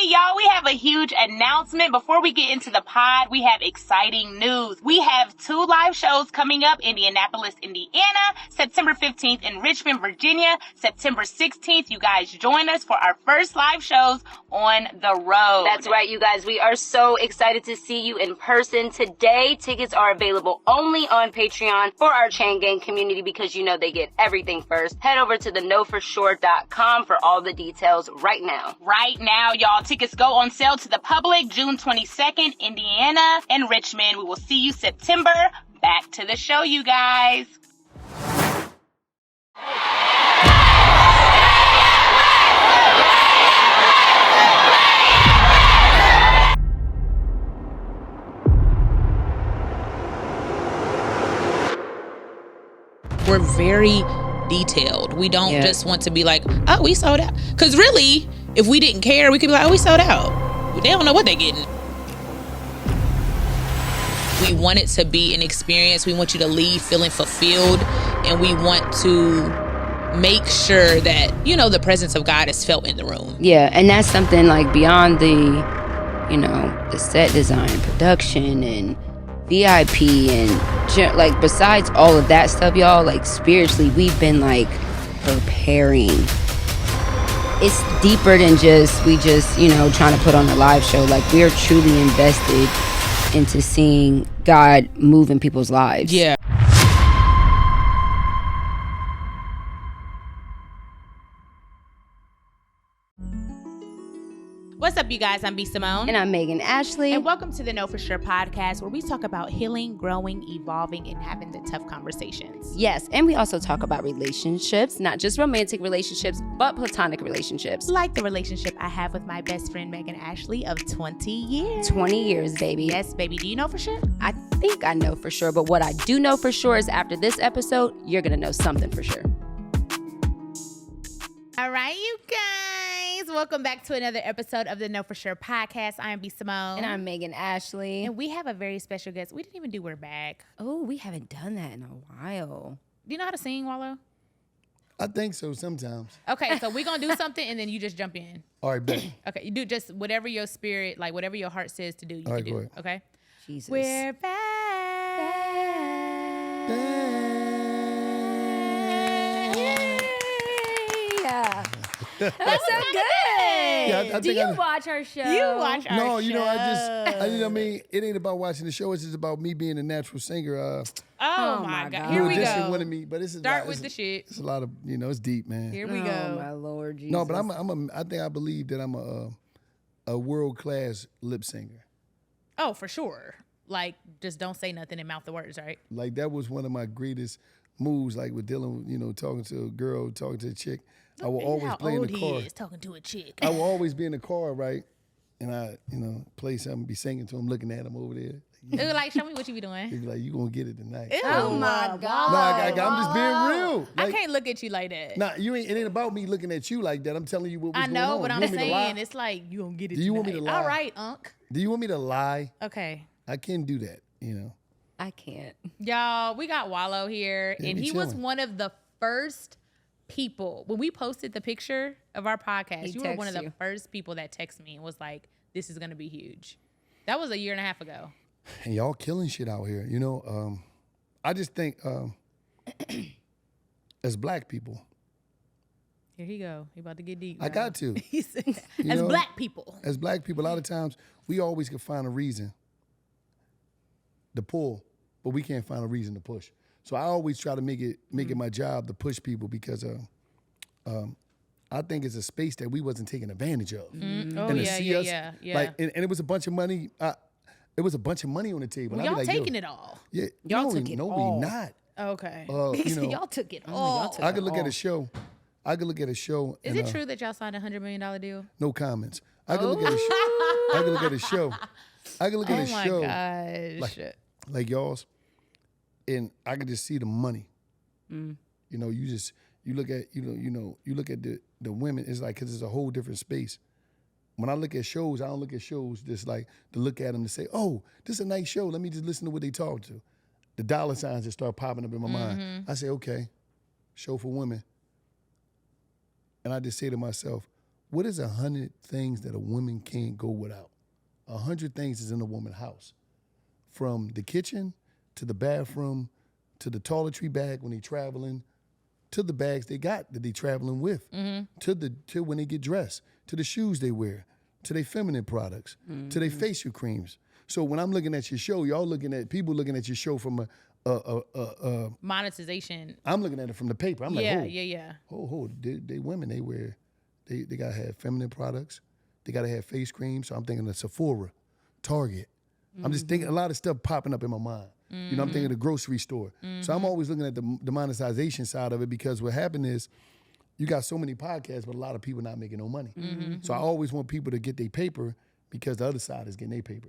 y'all, we have a huge announcement. Before we get into the pod, we have exciting news. We have 2 live shows coming up: Indianapolis, Indiana, September 15th, in Richmond, Virginia, September 16th. You guys join us for our first live shows on the road. That's right, you guys. We are so excited to see you in person today. Tickets are available only on Patreon for our Chain Gang community because you know they get everything first. Head over to theknowforsure.com for all the details right now. Right now, y'all. Tickets go on sale to the public June 22nd, Indiana and Richmond. We will see you September. Back to the show, you guys. We're very detailed. We don't just want to be like, oh, we sold out. Because really, if we didn't care, we could be like, oh, we sold out. They don't know what they're getting. We want it to be an experience. We want you to leave feeling fulfilled. And we want to make sure that, you know, the presence of God is felt in the room. Yeah, and that's something like beyond the, you know, the set design, production, and VIP, and like besides all of that stuff, y'all, like spiritually, we've been like preparing. It's deeper than we just, you know, trying to put on a live show. Like we're truly invested into seeing God move in people's lives. Yeah. What's up, you guys? I'm B.Simone. And I'm Megan Ashley. And welcome to the Know For Sure podcast, where we talk about healing, growing, evolving, and having the tough conversations. Yes, and we also talk about relationships, not just romantic relationships, but platonic relationships. Like the relationship I have with my best friend, Megan Ashley, of 20 years. 20 years, baby. Yes, baby. Do you know for sure? I think I know for sure, but what I do know for sure is after this episode, you're going to know something for sure. All right, you guys. Welcome back to another episode of the Know For Sure podcast. I am B.Simone. And I'm Megan Ashley. And we have a very special guest. We didn't even do We're Back. Oh, we haven't done that in a while. Do you know how to sing, Wallo? I think so sometimes. Okay, so we're going to do something and then you just jump in. All right, bet. Okay, you do just whatever your spirit, like whatever your heart says to do, you All right, can do. go ahead. Okay? Jesus. We're back. Yeah. That's so good. Yeah, I do think you watch our show? You watch our show. No, you know, I mean, it ain't about watching the show. It's just about me being a natural singer. Oh my God. Here New we Edition go. wanted me, but it's Start with the shit. It's a lot of, you know, it's deep, man. Here we Oh go. my Lord Jesus. No, but I believe that I'm a world-class lip singer. Oh, for sure. Like, just don't say nothing and mouth the words, right? Like that was one of my greatest moves, like with dealing, you know, talking to a girl, talking to a chick. I will always play in the car. He is talking to a chick. I will always be in the car, right? And I, you know, play something, be singing to him, looking at him over there. Ooh, like, show me what you be doing. He'd be like, you gonna get it tonight. Ew. Oh my God. No, I'm just being real. I Like, can't look at you like that. nah, it ain't about me looking at you like that. I'm telling you what was I going know, on. but You I'm want me to lie? saying it's like you gonna get it. Do you want me to tonight. lie? All right, Unc. Do you want me to lie? Okay. I can do that, you know. I can't. Y'all, we got Wallo here, Yeah, and we he was chilling. one of the first people. When we posted the picture of our podcast, you were one of the first people that texted me and was like, this is going to be huge. That was a year and a half ago. And y'all killing shit out here, you know. I just think as black people, Here he go. He about to get deep. I got to. He said, You as know, black people. As black people, a lot of times we always can find a reason to pull, but we can't find a reason to push. So I always try to make it my job to push people because I think it's a space that we wasn't taking advantage of. Oh, And to see us, yeah. like, and it was a bunch of money. It was a bunch of money on the table. Well, And I'd y'all be like, taking yo, it all. Yeah, Y'all no, took it no, all. we not. Okay. You know, y'all took it Y'all all. took I could look at a show. I could look at a show. Is and, it true that y'all signed a $100 million deal? No comments. I could look at a show. I could look at a show. I could look at a show. Oh my gosh. Like y'all's, and I could just see the money. Mm. You know, you look at you look at the women. It's like because it's a whole different space. When I look at shows, I don't look at shows just like to look at them to say, oh, this is a nice show. Let me just listen to what they talk to. The dollar signs just start popping up in my mind. I say, okay, show for women. And I just say to myself, what is 100 things that a woman can't go without? 100 things is in a woman's house. From the kitchen to the bathroom to the toiletry bag when they traveling, to the bags they got that they traveling with, to when they get dressed, to the shoes they wear, to their feminine products, to their facial creams. So when I'm looking at your show, y'all looking at people looking at your show from a monetization. I'm looking at it from the paper. I'm like, yeah. They women, they gotta have feminine products. They gotta have face cream. So I'm thinking of Sephora, Target. I'm just thinking a lot of stuff popping up in my mind. You know, I'm thinking of the grocery store. So I'm always looking at the monetization side of it, because what happened is you got so many podcasts, but a lot of people not making no money. So I always want people to get their paper, because the other side is getting their paper.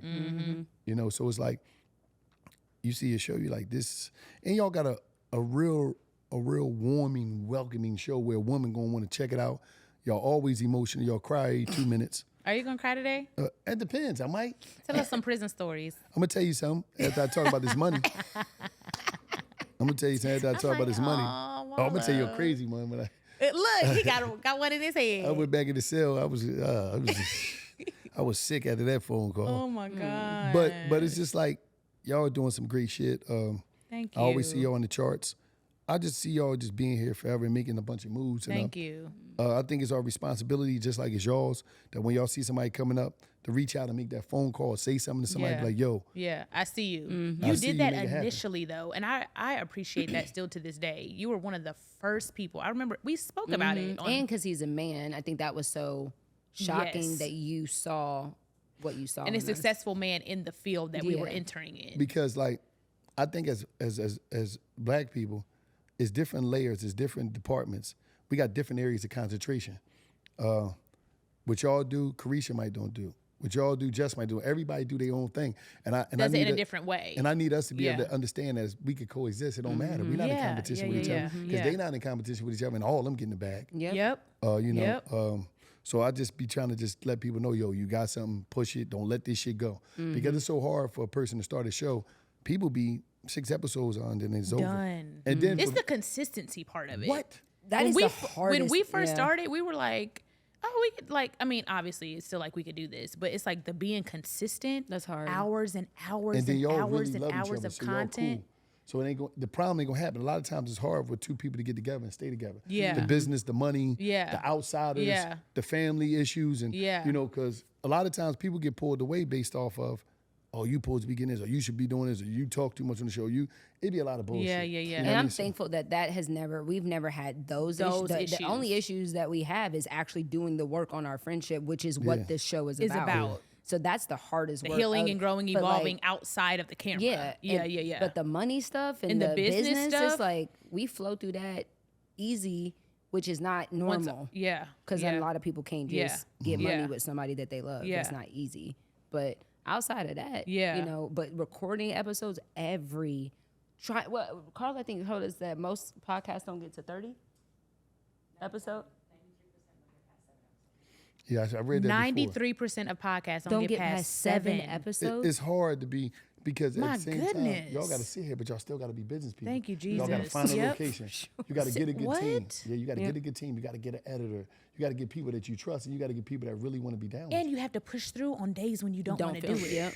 You know, so it's like, you see a show, you like this, and y'all got a real warming, welcoming show where a woman gonna want to check it out. Y'all always emotional. Y'all cry 2 minutes. Are you gonna cry today? It depends. I might. Tell us some prison stories. I'm gonna tell you something after I talk about this money. I'm gonna tell you something after I talk about this money. I'm gonna tell you a crazy one. But Look, he got one in his head. I went back in the cell. I was sick after that phone call. Oh my God. But it's just like, y'all are doing some great shit. Thank you. I always see y'all on the charts. I just see y'all just being here forever and making a bunch of moves. Thank you. I think it's our responsibility, just like it's y'all's, that when y'all see somebody coming up, to reach out and make that phone call, say something to somebody, be like, yo. Yeah, I see you. You did that initially, though, and I appreciate that still to this day. You were one of the first people. I remember we spoke about it. And because he's a man, I think that was so shocking that you saw what you saw. And a successful man in the field that we were entering in. Because, like, I think as black people, it's different layers, it's different departments. We got different areas of concentration. What y'all do, Carisha might don't do. What y'all do, Jess might do. Everybody do their own thing. And I does need it in a different way. And I need us to be able to understand that we could coexist. It don't matter. We're not in competition with each other. Because they not in competition with each other, and all of them getting the bag. So I just be trying to just let people know, yo, you got something, push it, don't let this shit go. Because it's so hard for a person to start a show. People be 6 episodes on, then it's over. Done. And then it's the consistency part of it. What? That is the hardest. When we first started, we were like, oh, we could, like, I mean, obviously it's still like we could do this, but it's like the being consistent. That's hard. Hours and hours and then and y'all hours really and love hours each other, of so content. Cool. So the problem ain't gonna happen. A lot of times it's hard for 2 people to get together and stay together. Yeah. The business, the money, Yeah. the outsiders, Yeah. the family issues, and Yeah. you know, because a lot of times people get pulled away based off of, oh, you supposed to be getting this, or you should be doing this, or you talk too much on the show. It'd be a lot of bullshit. Yeah. You know And what I I'm mean? thankful that we've never had those issues. The only issues that we have is actually doing the work on our friendship, which is what this show is about. So that's the hardest work. Healing and growing, evolving outside of the camera. Yeah. But the money stuff and the business stuff, it's like we flow through that easy, which is not normal. Because a lot of people can't just get money with somebody that they love. It's not easy. But outside of that, you know, but recording episodes Carl, I think told us that most podcasts don't get to 30 episodes. Yeah, I read that 93% of podcasts don't get past 7 episodes. It's hard to be, because at the same time, y'all got to sit here, but y'all still got to be business people. Thank you, Jesus. Y'all got to find a location. You got to get a good team. What? Yeah, you got to get a good team. You got to get an editor. You got to get people that you trust, and you got to get people that really want to be down with And you have to push through on days when you don't want to do it. Yep.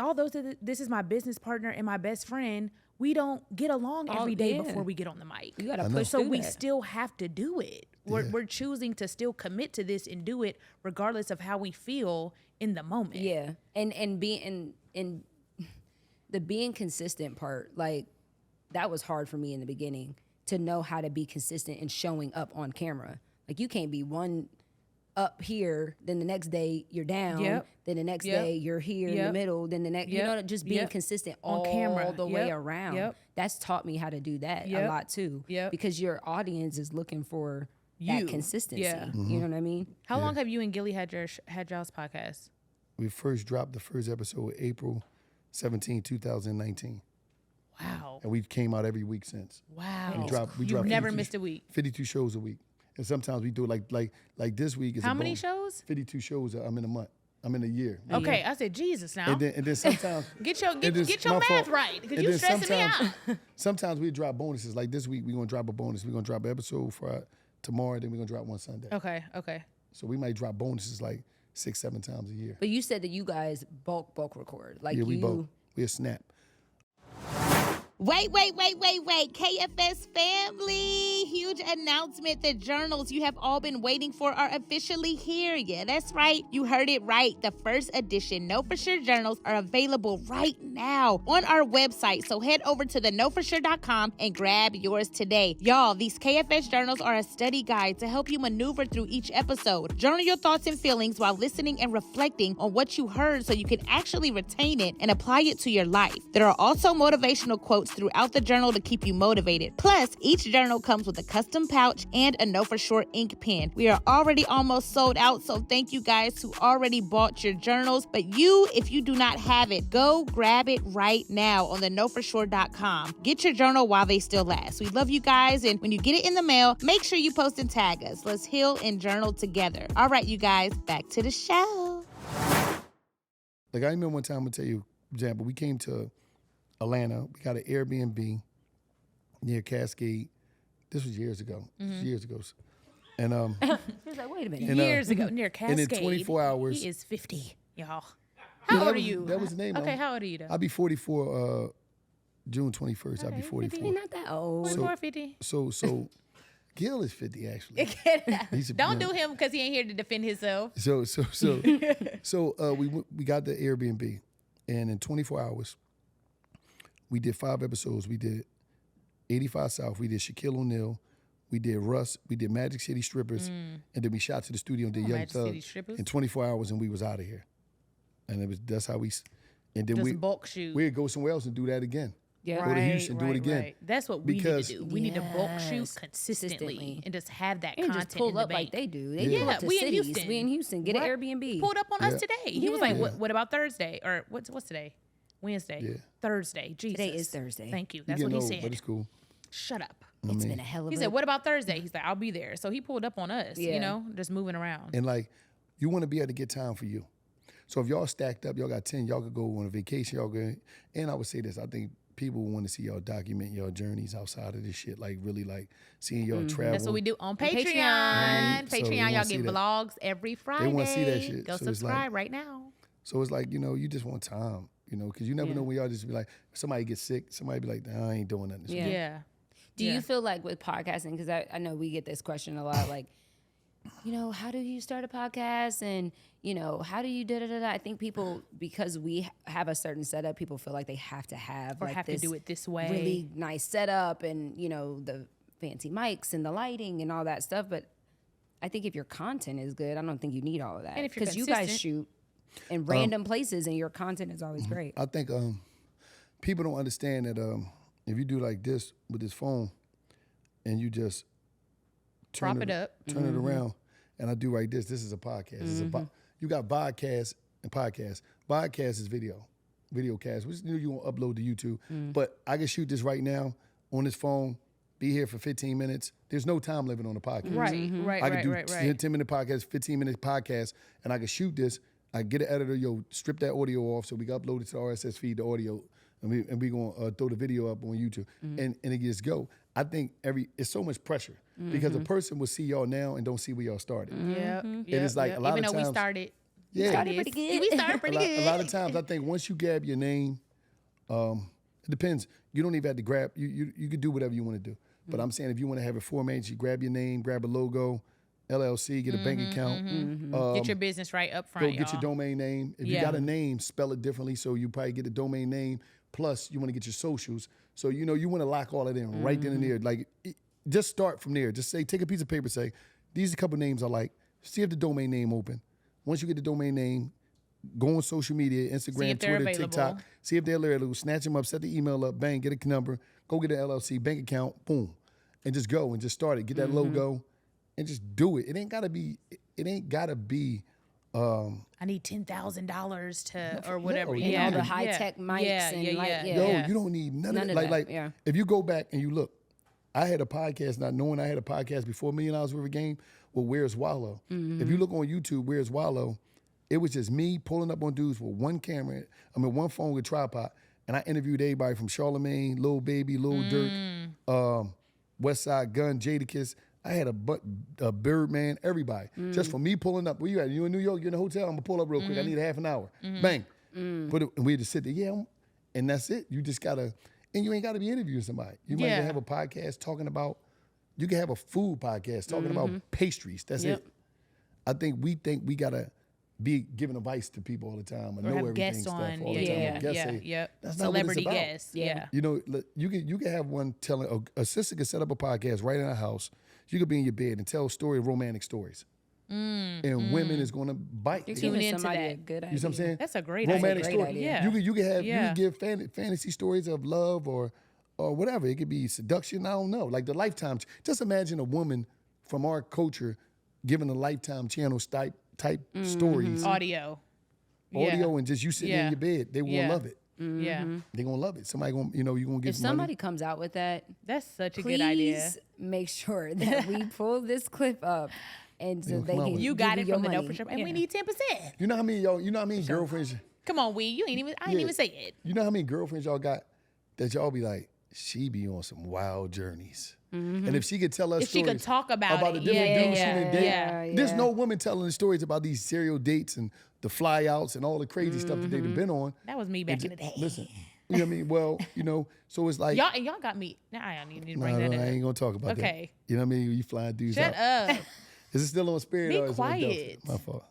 All those, this is my business partner and my best friend. We don't get along every day before we get on the mic. You got to push So through we that. still have to do it. We're choosing to still commit to this and do it regardless of how we feel in the moment. Yeah. And being in the being consistent part, like that was hard for me in the beginning, to know how to be consistent and showing up on camera. Like you can't be one up here, then the next day you're down, then the next day you're here in the middle, then the next, you know, just being consistent on camera all the way around. That's taught me how to do that a lot too. Because your audience is looking for that consistency. You know what I mean? How long have you and Gilly had y'all's podcast? We first dropped the first episode April 17, 2019. Wow. And we came out every week since. Wow. We You've dropped never missed a week. 52 shows a week. And sometimes we do it like this week is How many shows? 52 shows. I'm in a month. I'm in a year. Okay, I said Jesus now. And then sometimes get your math right, because you're stressing me out. Sometimes we drop bonuses. Like this week, we're gonna drop a bonus. We're gonna drop an episode for tomorrow. Then we're gonna drop one Sunday. Okay. So we might drop bonuses like 6-7 times a year. But you said that you guys bulk record. Like yeah, we bulk. We a snap. Wait. KFS family. Huge announcement. The journals you have all been waiting for are officially here. Yeah, that's right. You heard it right. The first edition Know For Sure journals are available right now on our website. So head over to theknowforsure.com and grab yours today. Y'all, these KFS journals are a study guide to help you maneuver through each episode. Journal your thoughts and feelings while listening and reflecting on what you heard so you can actually retain it and apply it to your life. There are also motivational quotes throughout the journal to keep you motivated. Plus, each journal comes with a custom pouch and a Know For Sure ink pen. We are already almost sold out, so thank you guys who already bought your journals. But if you do not have it, go grab it right now on theknowforsure.com. Get your journal while they still last. We love you guys, and when you get it in the mail, make sure you post and tag us. Let's heal and journal together. All right, you guys, back to the show. Like, I remember one time, I'm going to tell you, for example, we came to Atlanta. We got an Airbnb near Cascade. This was years ago. Years ago. And He was like, wait a minute. Years ago, near Cascade. And in 24 hours. He is 50, y'all. How old are you? That was the name. Okay, how old are you, though? I'll be 44 June 21st. I'll be 44. You're not that old. 44, 50. So Gil is 50, actually. Don't do him because he ain't here to defend himself. So we got the Airbnb, and in 24 hours, we did 5 episodes. We did 85 South. We did Shaquille O'Neal. We did Russ. We did Magic City Strippers. And then we shot to the studio and did Young Magic Thug City Strippers? in 24 hours, and we was out of here. And that's how we. And then Just bulk shoot. We'd go somewhere else and do that again. Yeah. Go to Houston, do it again. Right. That's what we need to do. We need to bulk shoot Yes. consistently and just have that And content just pull in the up bank. like they do. They Yeah. pull up to We in cities. Houston. We in Houston. Get Right. an Airbnb. Pulled up on us today. He was like, Yeah. what about Thursday? Or what's today? Wednesday. Yeah. Thursday. Jesus. Today is Thursday. Thank you. We That's what getting he old, said. but it's cool. Shut up. It's been a hell of He a... said, what about Thursday? He's like, I'll be there. So he pulled up on us, Yeah. you know, just moving around. And like, you want to be able to get time for you. So if y'all stacked up, y'all got 10, y'all could go on a vacation, y'all go. And I would say this, I think people want to see y'all document your journeys outside of this shit, like really like seeing y'all travel. That's what we do on Patreon. Patreon. So they Patreon, wanna y'all see get that. vlogs every Friday. wanna see that shit. Go So it's like- subscribe right now. So it's like, you just want time, because you never know when y'all just be like, somebody gets sick, somebody be like, nah, I ain't doing nothing. Yeah. Yeah. Do you feel like with podcasting, because I know we get this question a lot, like, how do you start a podcast? And, how do you da-da-da-da? I think people, because we have a certain setup, people feel like they have to have Or like have to this do it this way. really nice setup and, the fancy mics and the lighting and all that stuff. But I think if your content is good, I don't think you need all of that. And if you're because you guys consistent. shoot in random places and your content is always great. I think people don't understand that if you do like this with this phone and you just Prop it up. turn it around, and I do like this is a podcast. It's you got podcast and podcast. Podcast is video cast, which you won't upload to YouTube. But I can shoot this right now on this phone, be here for 15 minutes. There's no time limit on the podcast. Right. I could do 10-minute podcast, 15-minute podcast, and I can shoot this. I get an editor, strip that audio off so we can upload it to the RSS feed, the audio, and we gonna throw the video up on YouTube, and it just go. I think it's so much pressure because a person will see y'all now and don't see where y'all started. Yeah. And it's like a lot Even of though times, we started. yeah, Started pretty good. We started pretty good. a lot of times I think once you grab your name, it depends. You don't even have to grab. You could do whatever you want to do. But I'm saying if you want to have it formatted, you grab your name, grab a logo, LLC, get a bank account. Get your business right up front, Go get your domain name. If you got a name, spell it differently. So you probably get a domain name. Plus, you want to get your socials. So, you want to lock all that in right then and there. Like, just start from there. Just say, take a piece of paper, say, these are a couple names I like. See if the domain name open. Once you get the domain name, go on social media, Instagram, if they're Twitter, available. TikTok. See if they're available. Snatch them up, set the email up, bang, get a number, go get an LLC, bank account, boom. And just go and just start it. Get that logo and just do it. It ain't gotta be I need $10,000 to, or whatever. no, Yeah. all the high-tech mics and Yo, you don't need none of that. Like, if you go back and you look, I had a podcast, not knowing I had a podcast before $1 Million Worth of Game with Where's Wallo. If you look on YouTube, Where's Wallo, it was just me pulling up on dudes with one phone with tripod, and I interviewed everybody from Charlamagne, Lil Baby, Lil Durk, Westside Gun, Jadakiss. I had a Birdman, everybody. Just for me pulling up. Where you at? You in New York? You in the hotel? I'm gonna pull up real quick. I need a half an hour. Bang. Put it, and we just sit there. Yeah, and that's it. You just gotta, and you ain't gotta be interviewing somebody. You might have a podcast talking about. You can have a food podcast talking about pastries. That's it. I think we gotta be giving advice to people all the time and know everything guests stuff on. all the time. That's Celebrity not what it's about. guests. Yeah. You know, you can have one telling a sister can set up a podcast right in her house. You could be in your bed and tell a story of romantic stories. And women is gonna bite. You're Tune giving into somebody that. a good idea. You know what I'm saying? That's a great romantic idea. story. Yeah. You can give fantasy stories of love or whatever. It could be seduction. I don't know. Like the Lifetime. Just imagine a woman from our culture giving a Lifetime channel type stories, Audio. and just you sitting in your bed. They will love it. Yeah. They're gonna love it. Somebody gonna, you're gonna get If somebody comes out with that, That's such a please good idea. make sure that we pull this clip up and so they come out can with it. You give got it your from the money. No For Sure. And we need 10%. You know how many girlfriends? Come on, I ain't even say it. You know how many girlfriends y'all got that y'all be like, she be on some wild journeys. And if she could tell us If she could stories talk about the it. different dudes she done dated, Yeah. there's no woman telling the stories about these serial dates and the flyouts and all the crazy stuff that they've been on. That was me back in the day. Listen, you know what I mean? Well, so it's like, Y'all got me. Nah, I don't need to bring that I up. ain't gonna talk about that. Okay. You know what I mean? You flying dudes Shut out. up. Is it still on Spirit Be or is it on Delta? quiet. My fault.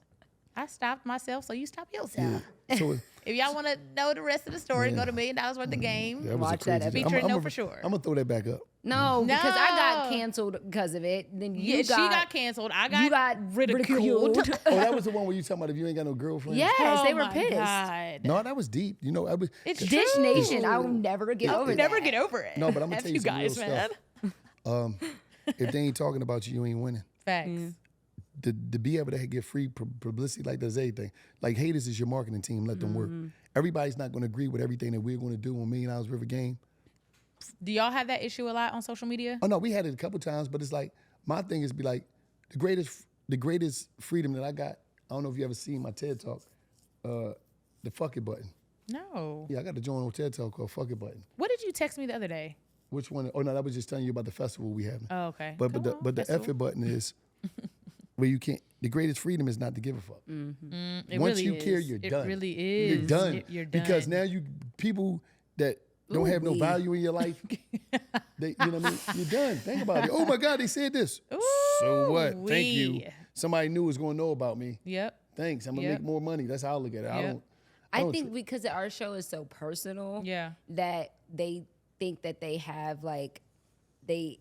I stopped myself, so you stop yourself. So If y'all want to know the rest of the story, go to $1 Million Worth of Game. that was Watch a crazy that episode. Featuring I'm No a- For Sure. I'm gonna throw that back up. No, because I got No. canceled because of it. Then Yeah, she got canceled. I got, you got ridiculed. Oh, that was the one where you talking about if you ain't got no girlfriend? Yes, Oh they were my pissed. God. No, that was deep. You know, I was. It's Dish true. Nation, I will never get over Never that. get over it. No, but I'm gonna F tell you some guys, real man. stuff. If they ain't talking about you, you ain't winning. Facts. To be able to get free publicity like that's everything. Like haters is your marketing team. Let them work. Everybody's not going to agree with everything that we're going to do on $1 Million River Game. Do y'all have that issue a lot on social media? Oh no, we had it a couple times, but it's like my thing is be like the greatest freedom that I got. I don't know if you ever seen my TED Talk, the fuck it button. No. Yeah, I got to join on TED Talk called Fuck It Button. What did you text me the other day? Which one? Oh no, that was just telling you about the festival we having. Oh, okay. But Come on, the F festival. it button is where you can't. The greatest freedom is not to give a fuck. It Once really you is. care, you're It done. really is. You're done. You're done. Because now people that don't have no Ooh-wee. value in your life, you know what I mean? You're done. Think about it. Oh my God, they said this. So what? Thank you. Ooh-wee. Somebody new is going to know about me. Yep. Thanks. I'm gonna Yep. make more money. That's how I look at it. Yep. I don't think because our show is so personal, Yeah. that they think that they have they,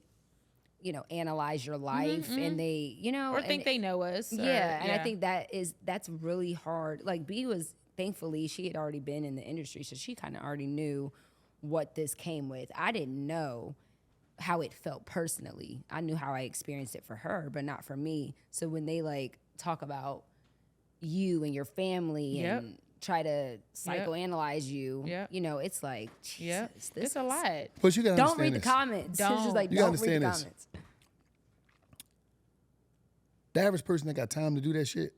analyze your life and they, Or think they know us. Yeah, and I think that's really hard. Like B was, thankfully, she had already been in the industry, so she kind of already knew what this came with. I didn't know how it felt personally. I knew how I experienced it for her, but not for me. So when they talk about you and your family Yep. and try to psychoanalyze you, Yep. it's like, Jesus, Yeah. this It's a lot. But you gotta Don't understand read the this. comments. It's just Don't. like, You gotta don't read the understand this. comments. The average person that got time to do that shit,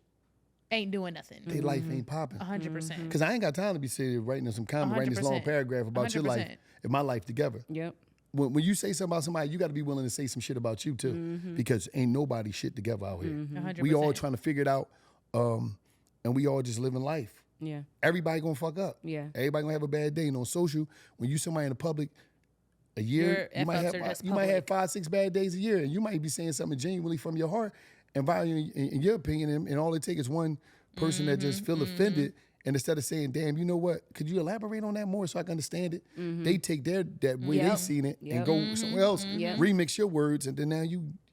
Ain't doing nothing. their life ain't popping. 100%. Because I ain't got time to be sitting writing some comment, writing this long 100%. paragraph about your life 100%. and my life together. Yep. When you say something about somebody, you got to be willing to say some shit about you too, because ain't nobody shit together out here. 100%. We all trying to figure it out, and we all just living life. Yeah. Everybody gonna fuck up. Yeah. Everybody gonna have a bad day. And on social, when you somebody in the public, a year, Your you might F-ups are just have public. 5-6 bad days a year, and you might be saying something genuinely from your heart and valuing in your opinion, and all it takes is one person that just feel offended. And instead of saying, "Damn, you know what? Could you elaborate on that more so I can understand it?" They take that way they Yep. seen it Yep. and go somewhere else, Yep. remix your words, and then now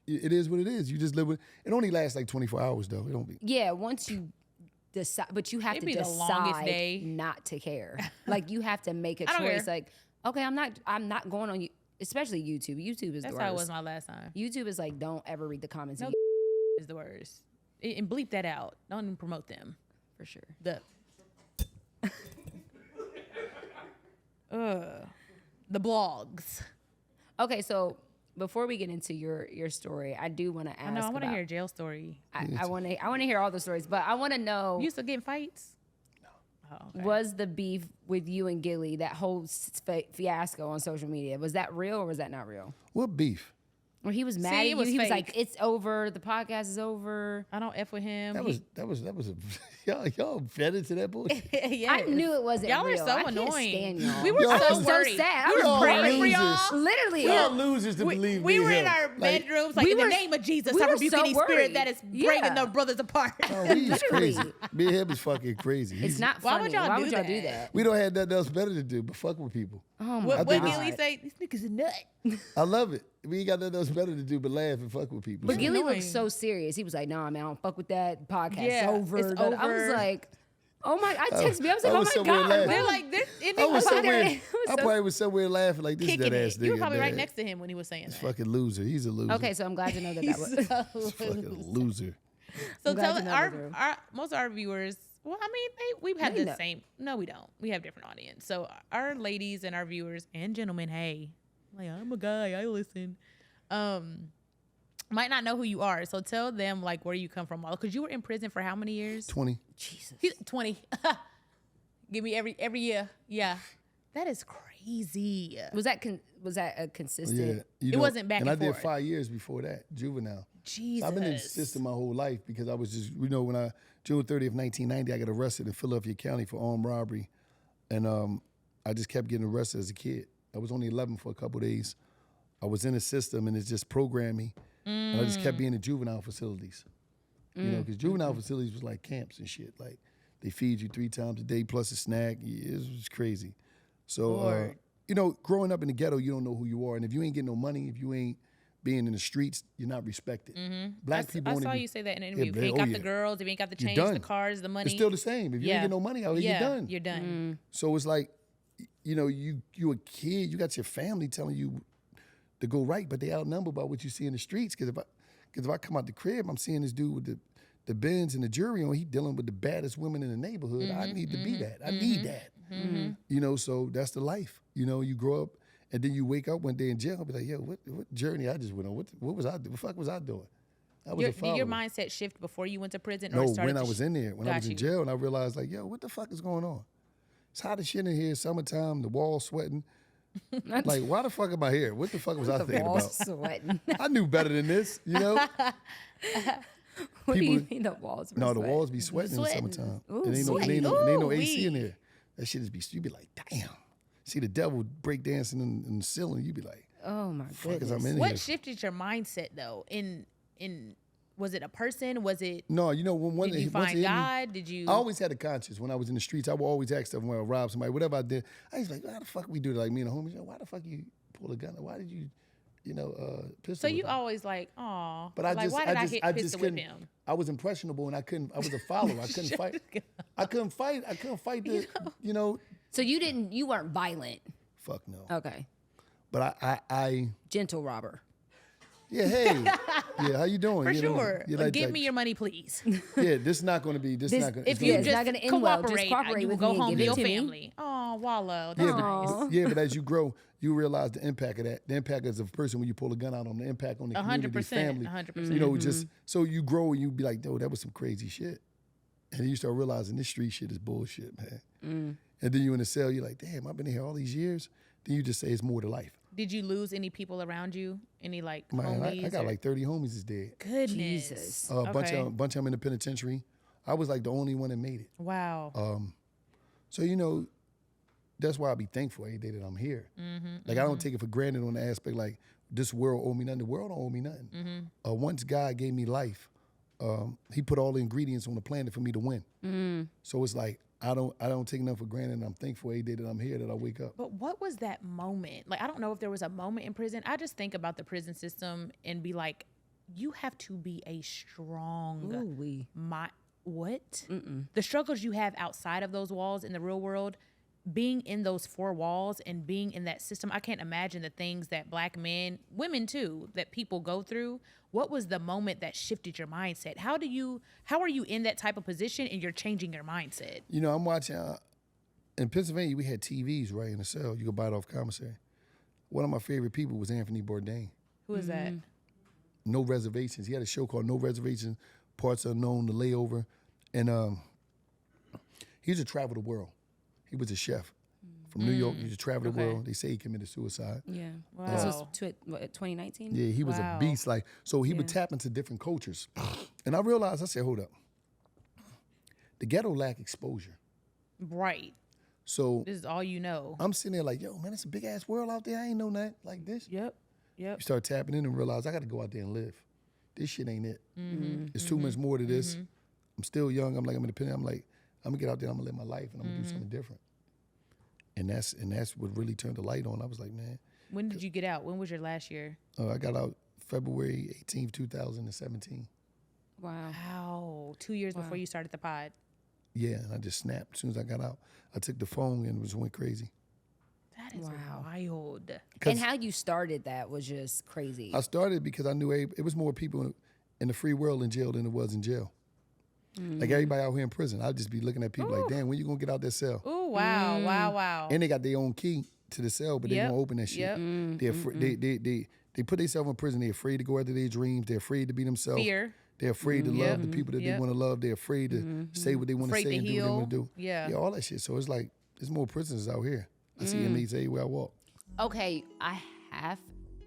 it is what it is. You just live with. It only lasts like 24 hours though. It don't be. Yeah, once you decide, but you have It'd to be the longest decide day. not to care. Like you have to make a I don't choice. care. Like, okay, I'm not going on you, especially YouTube. YouTube is That's the how it worst. was my last time. YouTube is like, don't ever read the comments No. again, Is the worst. And bleep that out. Don't even promote them. for sure. The blogs. Okay, so before we get into your story, I do want to ask. I know. I want to about- hear a jail story. I want to hear all the stories, but I want to know. You used to get in fights? No. Oh, okay. Was the beef with you and Gilly, that whole fiasco on social media, was that real or was that not real? What beef? Or he was mad at you. He was like, "It's over. The podcast is over. I don't F with him. That was y'all fed into that bullshit. Yes. I knew it wasn't y'all real. are so I annoying. Can't stand y'all. We were so worried. So sad. We were praying for y'all. Literally, y'all losers to believe we me. were in our bedrooms, like in the name of Jesus, I rebuke any spirit that is bringing the brothers apart. Oh, he's crazy. Me and him is fucking crazy. It's not funny. Why would y'all do that? We don't have nothing else better to do but fuck with people. Oh my What Gilly say? These niggas a nut. I love it. We ain't got nothing else better to do but laugh and fuck with people. But Gilly looked so serious. He was like, "Nah, man, I don't fuck with that podcast. It's over." It's over. I was like, "Oh my!" I texted me. I was like, I "Oh was my somewhere god!" laughing. They're like, I probably was somewhere laughing like this dead ass nigga. You were probably right man. next to him when he was saying that. Fucking loser. He's a loser. Okay, so I'm glad to know that was fucking loser. So tell our most of our viewers. Well, I mean, we've had the same. No, we don't. We have different audience. So our ladies and our viewers and gentlemen, hey, like I'm a guy, I listen. Might not know who you are. So tell them like where you come from, because you were in prison for how many years? 20. Jesus. 20. Give me every year. Yeah, that is crazy. Was that a consistent? Yeah, it wasn't back and I did forth. 5 years before that, juvenile. Jesus. So I've been in the system my whole life because I was just, when June 30th, 1990, I got arrested in Philadelphia County for armed robbery. And I just kept getting arrested as a kid. I was only 11 for a couple of days. I was in the system and it just programmed me. And I just kept being in juvenile facilities. You know, because juvenile facilities was like camps and shit. Like they feed you 3 times a day plus a snack. It was crazy. So, growing up in the ghetto, you don't know who you are. And if you ain't getting no money, if you ain't being in the streets, you're not respected. Black people. I saw you say that in an interview. If you ain't got the girls, if you ain't got the change, the cars, the money. It's still the same. If you ain't get no money out here, you're done. You're done. So it's like, you a kid, you got your family telling you to go right, but they outnumbered by what you see in the streets. Because if I come out the crib, I'm seeing this dude with the Benz and the jury on, he dealing with the baddest women in the neighborhood. I need to be that. I need that. So that's the life. You grow up and then you wake up one day in jail and be like, yo, what journey I just went on? What was I doing? What the fuck was I doing? I was a follower. Did your mindset shift before you went to prison? No, when I was in there. When I was in jail and I realized like, yo, what the fuck is going on? It's hot as shit in here, summertime, the walls sweating. Like, why the fuck am I here? What the fuck was I thinking about? Sweating. I knew better than this, What do you mean the walls were the walls be sweating in the summertime. Ooh, it ain't no AC in there. That shit you be like, damn. See the devil break dancing in the ceiling, you be like, oh my goodness. I'm in what here. shifted your mindset though? In was it a person? Was it No, when did you find God? Did you I always had a conscience when I was in the streets. I would always ask them when I robbed somebody, whatever I did. I was like, why the fuck we do that? Like me and the homies, why the fuck you pull a gun? Why did you pistol? So you always like, oh, but why did I hit pistol with him? I was impressionable and I was a follower. I couldn't fight. I couldn't fight the, So you weren't violent. Fuck no. Okay. But I gentle robber. Yeah, hey. Yeah, how you doing? For sure. Like give me your money, please. Yeah, this is not going to be, if you just not gonna end well. Just cooperate, you will with go me home and to give your it to family. Me. Oh, Wallo, that's nice. Yeah, but as you grow, you realize the impact of that. The impact as a person when you pull a gun out on the impact on the community, family. 100%. Just so you grow and you be like, "Yo, that was some crazy shit," and then you start realizing this street shit is bullshit, man. And then you in the cell, you're like, "Damn, I've been here all these years." Then you just say it's more to life. Did you lose any people around you? Any like Man, homies? I got like 30 homies is dead. Goodness. Jesus. A bunch of them in the penitentiary. I was like the only one that made it. Wow. So that's why I be thankful every day that I'm here. Like I don't take it for granted on the aspect like this world owe me nothing. The world don't owe me nothing. Once God gave me life, He put all the ingredients on the planet for me to win. So it's like I don't take nothing for granted, and I'm thankful every day that I'm here, that I wake up. But what was that moment? Like I don't know if there was a moment in prison. I just think about the prison system and be like, you have to be a strong what? The struggles you have outside of those walls in the real world, being in those 4 walls and being in that system, I can't imagine the things that black men, women too, that people go through. What was the moment that shifted your mindset? How are you in that type of position and you're changing your mindset? I'm watching, in Pennsylvania, we had TVs right in the cell. You could buy it off commissary. One of my favorite people was Anthony Bourdain. Who is that? No Reservations. He had a show called No Reservations, Parts Unknown, The Layover. And he used to travel the world. He was a chef. from New York. He used to travel the world. They say he committed suicide. Yeah. Wow. This was 2019? Yeah, he was a beast. Like, so he would tap into different cultures. And I realized, I said, hold up. The ghetto lack exposure. Right. So this is all you know. I'm sitting there like, yo, man, it's a big ass world out there. I ain't know nothing like this. Yep. You start tapping in and realize I got to go out there and live. This shit ain't it. It's too much more to this. I'm still young. I'm like, I'm independent. I'm like, I'm gonna get out there. I'm gonna live my life and I'm gonna do something different. And that's what really turned the light on. I was like, man. When did you get out? When was your last year? I got out February 18th, 2017. Wow. 2 years before you started the pod. Yeah, and I just snapped as soon as I got out. I took the phone and just went crazy. That is wild. And how you started that was just crazy. I started because I knew it was more people in the free world in jail than it was in jail. Like everybody out here in prison, I'd just be looking at people like, damn, when you gonna get out that cell? Oh, wow, wow. And they got their own key to the cell, but they won't open that shit. They put themselves in prison. They're afraid to go after their dreams. They're afraid to be themselves. Fear. They're afraid to love the people that they want to love. They're afraid to say what they want to say and do what they want to do. Yeah, all that shit. So it's like, there's more prisoners out here. I see inmates everywhere I walk. Okay, I have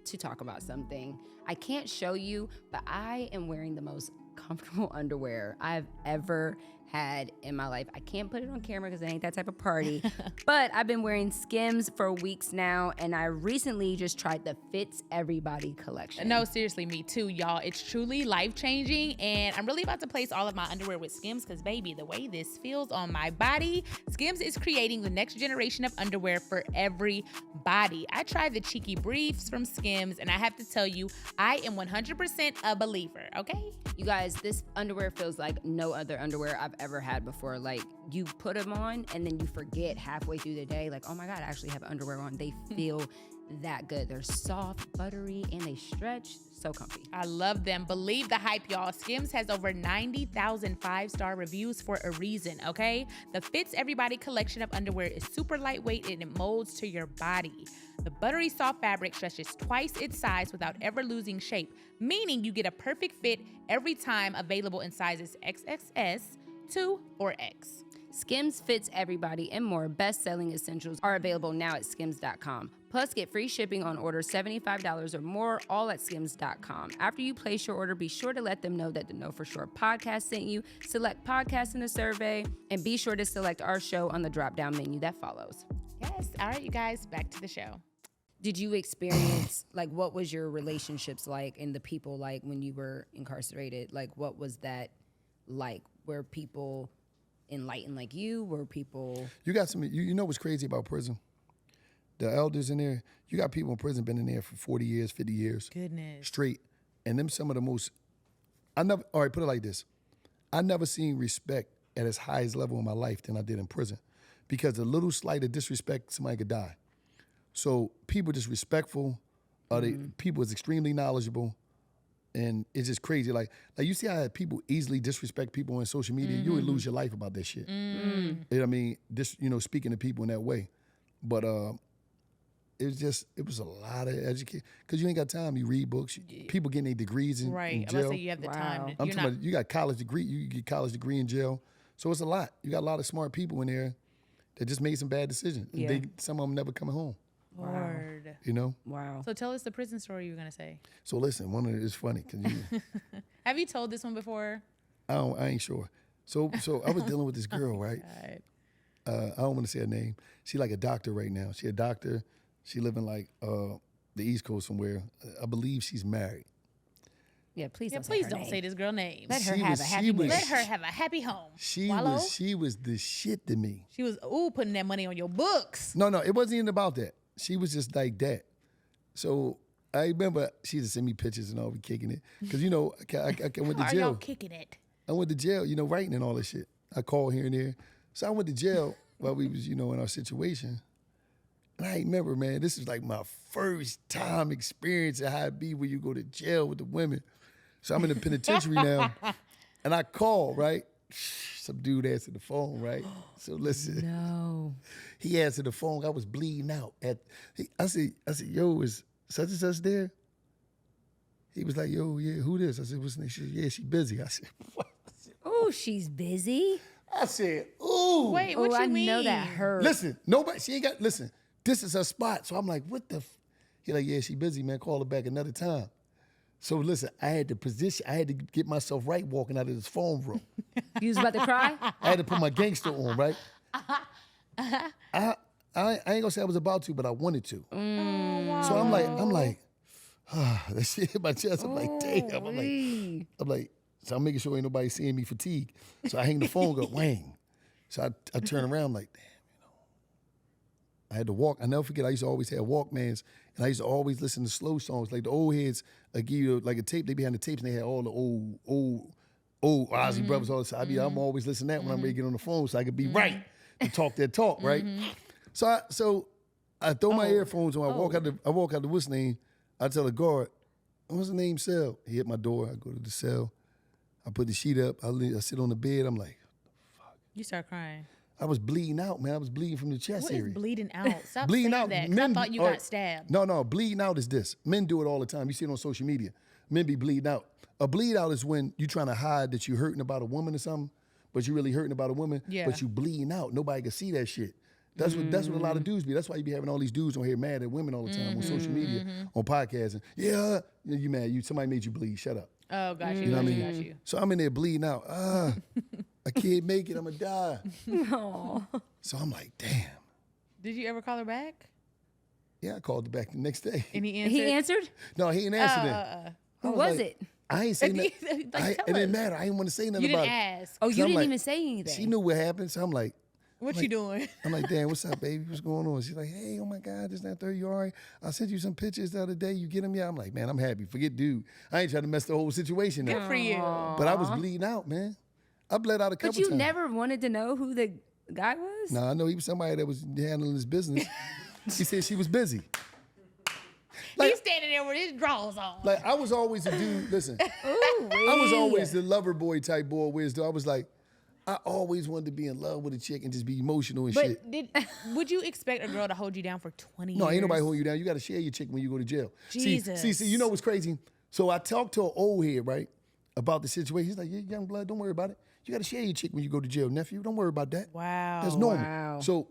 to talk about something. I can't show you, but I am wearing the most comfortable underwear I've ever had in my life. I can't put it on camera because it ain't that type of party, but I've been wearing Skims for weeks now, and I recently just tried the Fits Everybody collection. No, seriously, me too, y'all. It's truly life-changing, and I'm really about to place all of my underwear with Skims because, baby, the way this feels on my body, Skims is creating the next generation of underwear for everybody. I tried the cheeky briefs from Skims, and I have to tell you, I am 100% a believer, okay? You guys, this underwear feels like no other underwear I've ever had before. Like, you put them on and then you forget halfway through the day, like, oh my God, I actually have underwear on. They feel that good. They're soft, buttery, and they stretch. So comfy. I love them. Believe the hype, y'all. Skims has over 90,000 5-star reviews for a reason, okay? The Fits Everybody collection of underwear is super lightweight and it molds to your body. The buttery soft fabric stretches twice its size without ever losing shape, meaning you get a perfect fit every time, available in sizes XXS, 2, or X. Skims Fits Everybody and more best-selling essentials are available now at skims.com. Plus, get free shipping on orders $75 or more, all at skims.com. After you place your order, be sure to let them know that the Know For Sure podcast sent you. Select podcast in the survey, and be sure to select our show on the drop-down menu that follows. Yes. All right, you guys, back to the show. Did you experience, like, what was your relationships like and the people like when you were incarcerated? Like, what was that like? Were people enlightened like you? Were people... You got some... You know what's crazy about prison? The elders in there, you got people in prison been in there for 40 years, 50 years. Goodness. Straight. And them some of the most... all right, put it like this. I never seen respect at its highest level in my life than I did in prison. Because a little slight of disrespect, somebody could die. So people just respectful. People is extremely knowledgeable. And it's just crazy. Like you see how people easily disrespect people on social media? You would lose your life about that shit. You know what I mean? Speaking to people in that way. But it was a lot of education. Because you ain't got time. You read books. People getting their degrees in jail. I'm about to say you have the time. I'm talking about, you got college degree. You get college degree in jail. So it's a lot. You got a lot of smart people in there that just made some bad decisions. Yeah. Some of them never coming home. Lord. You know? Wow. So tell us the prison story you were going to say. So listen, one of it is funny. Cause Have you told this one before? I ain't sure. So I was dealing with this girl, right? God. I don't want to say her name. She like a doctor right now. She a doctor. She live in like the East Coast somewhere. I believe she's married. Yeah, please don't say this girl name. Let her have a happy marriage. Let her have a happy home. She was the shit to me. She was putting that money on your books. No, it wasn't even about that. She was just like that. So I remember she used to send me pictures and all, we kicking it. Because, I went to Are jail. y'all kicking it? I went to jail, writing and all this shit. I called here and there. So I went to jail while we was, in our situation. And I remember, man, this is like my first time experience of how it be when you go to jail with the women. So I'm in the penitentiary now. And I call, right? Some dude answered the phone, right? So listen. No. He answered the phone. I was bleeding out. I said, yo, is such and such there? He was like, yo, yeah, who this? I said, what's the name? She said, yeah, she busy. I said, what? Oh, she's busy? I said, ooh. Ooh. Wait, what you I mean? know that hurt. Listen, nobody, she ain't got, listen, this is her spot. So I'm like, what the He like, yeah, she busy, man. Call her back another time. So listen, I had to get myself right walking out of this phone room. You was about to cry? I had to put my gangster on, right? I ain't gonna say I was about to, but I wanted to. So I'm like, that shit hit my chest. I'm like, damn. I'm like, so I'm making sure ain't nobody seeing me fatigue. So I hang the phone, go, wang. So I turn around, I'm like, damn, I had to walk. I never forget, I used to always have Walkmans, and I used to always listen to slow songs. Like the old heads give you like a tape, they be behind the tapes, and they had all the old Ozzy Brothers, all this. I'm always listening to that when I'm ready to get on the phone so I could be right to talk that talk, right? So I throw my earphones on, I walk out the what's name, I tell the guard, what's the name cell? He hit my door, I go to the cell, I put the sheet up, I sit on the bed, I'm like, fuck. You start crying. I was bleeding out, man. I was bleeding from the chest What area. is bleeding out? Stop Bleeding saying out, that. 'Cause I thought you got stabbed. No, bleeding out is this. Men do it all the time. You see it on social media. Men be bleeding out. A bleed out is when you trying to hide that you hurting about a woman or something, but you really hurting about a woman, but you bleeding out. Nobody can see that shit. That's what a lot of dudes be. That's why you be having all these dudes on here mad at women all the time on social media, on podcasts. And, you mad. Somebody made you bleed. Shut up. Oh, got you. You know what I Got mean? you. So I'm in there bleeding out. I can't make it. I'm going to die. No. So I'm like, damn. Did you ever call her back? Yeah, I called her back the next day. And he answered? He answered? No, he ain't answered it. Who was it? I ain't saying Like, nothing. tell It didn't us. matter. I didn't want to say nothing You didn't about it. ask. Oh, you I'm didn't like- even say anything. She knew what happened, so I'm like, What you doing? I'm like, damn, what's up, baby? What's going on? She's like, hey, oh my God, this, that, third, you all right? I sent you some pictures the other day. You get them? Yeah. I'm like, man, I'm happy. Forget dude. I ain't trying to mess the whole situation up. Good for you. But I was bleeding out, man. I bled out a couple But you times. never wanted to know who the guy was? No, I know he was somebody that was handling his business. He said she was busy. He's standing there with his drawers on. Like, I was always a dude, listen, I was always the lover boy type boy, whereas I was like, I always wanted to be in love with a chick and just be emotional and shit. But would you expect a girl to hold you down for 20 years? No, ain't nobody holding you down. You got to share your chick when you go to jail. Jesus. See, you know what's crazy? So I talked to an old head, right, about the situation. He's like, yeah, young blood, don't worry about it. You got to share your chick when you go to jail, nephew. Don't worry about that. Wow. That's normal. Wow. So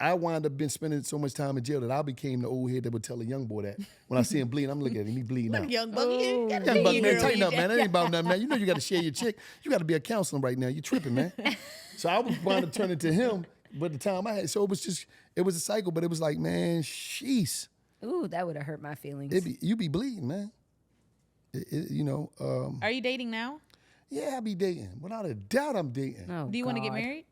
I wound up been spending so much time in jail that I became the old head that would tell a young boy that. When I see him bleeding, I'm looking at him, he bleeding out. Young buck. You gotta Young buck, be man, here tighten when up, you- man. That ain't about nothing, man. You know you got to share your chick. You got to be a counselor right now. You tripping, man. So I was trying to turn it to him, but the time I had, so it was a cycle, but it was like, man, sheesh. Ooh, that would have hurt my feelings. You be bleeding, man. Are you dating now? Yeah, I be dating. Without a doubt, I'm dating. Oh, Do you want to get God. married?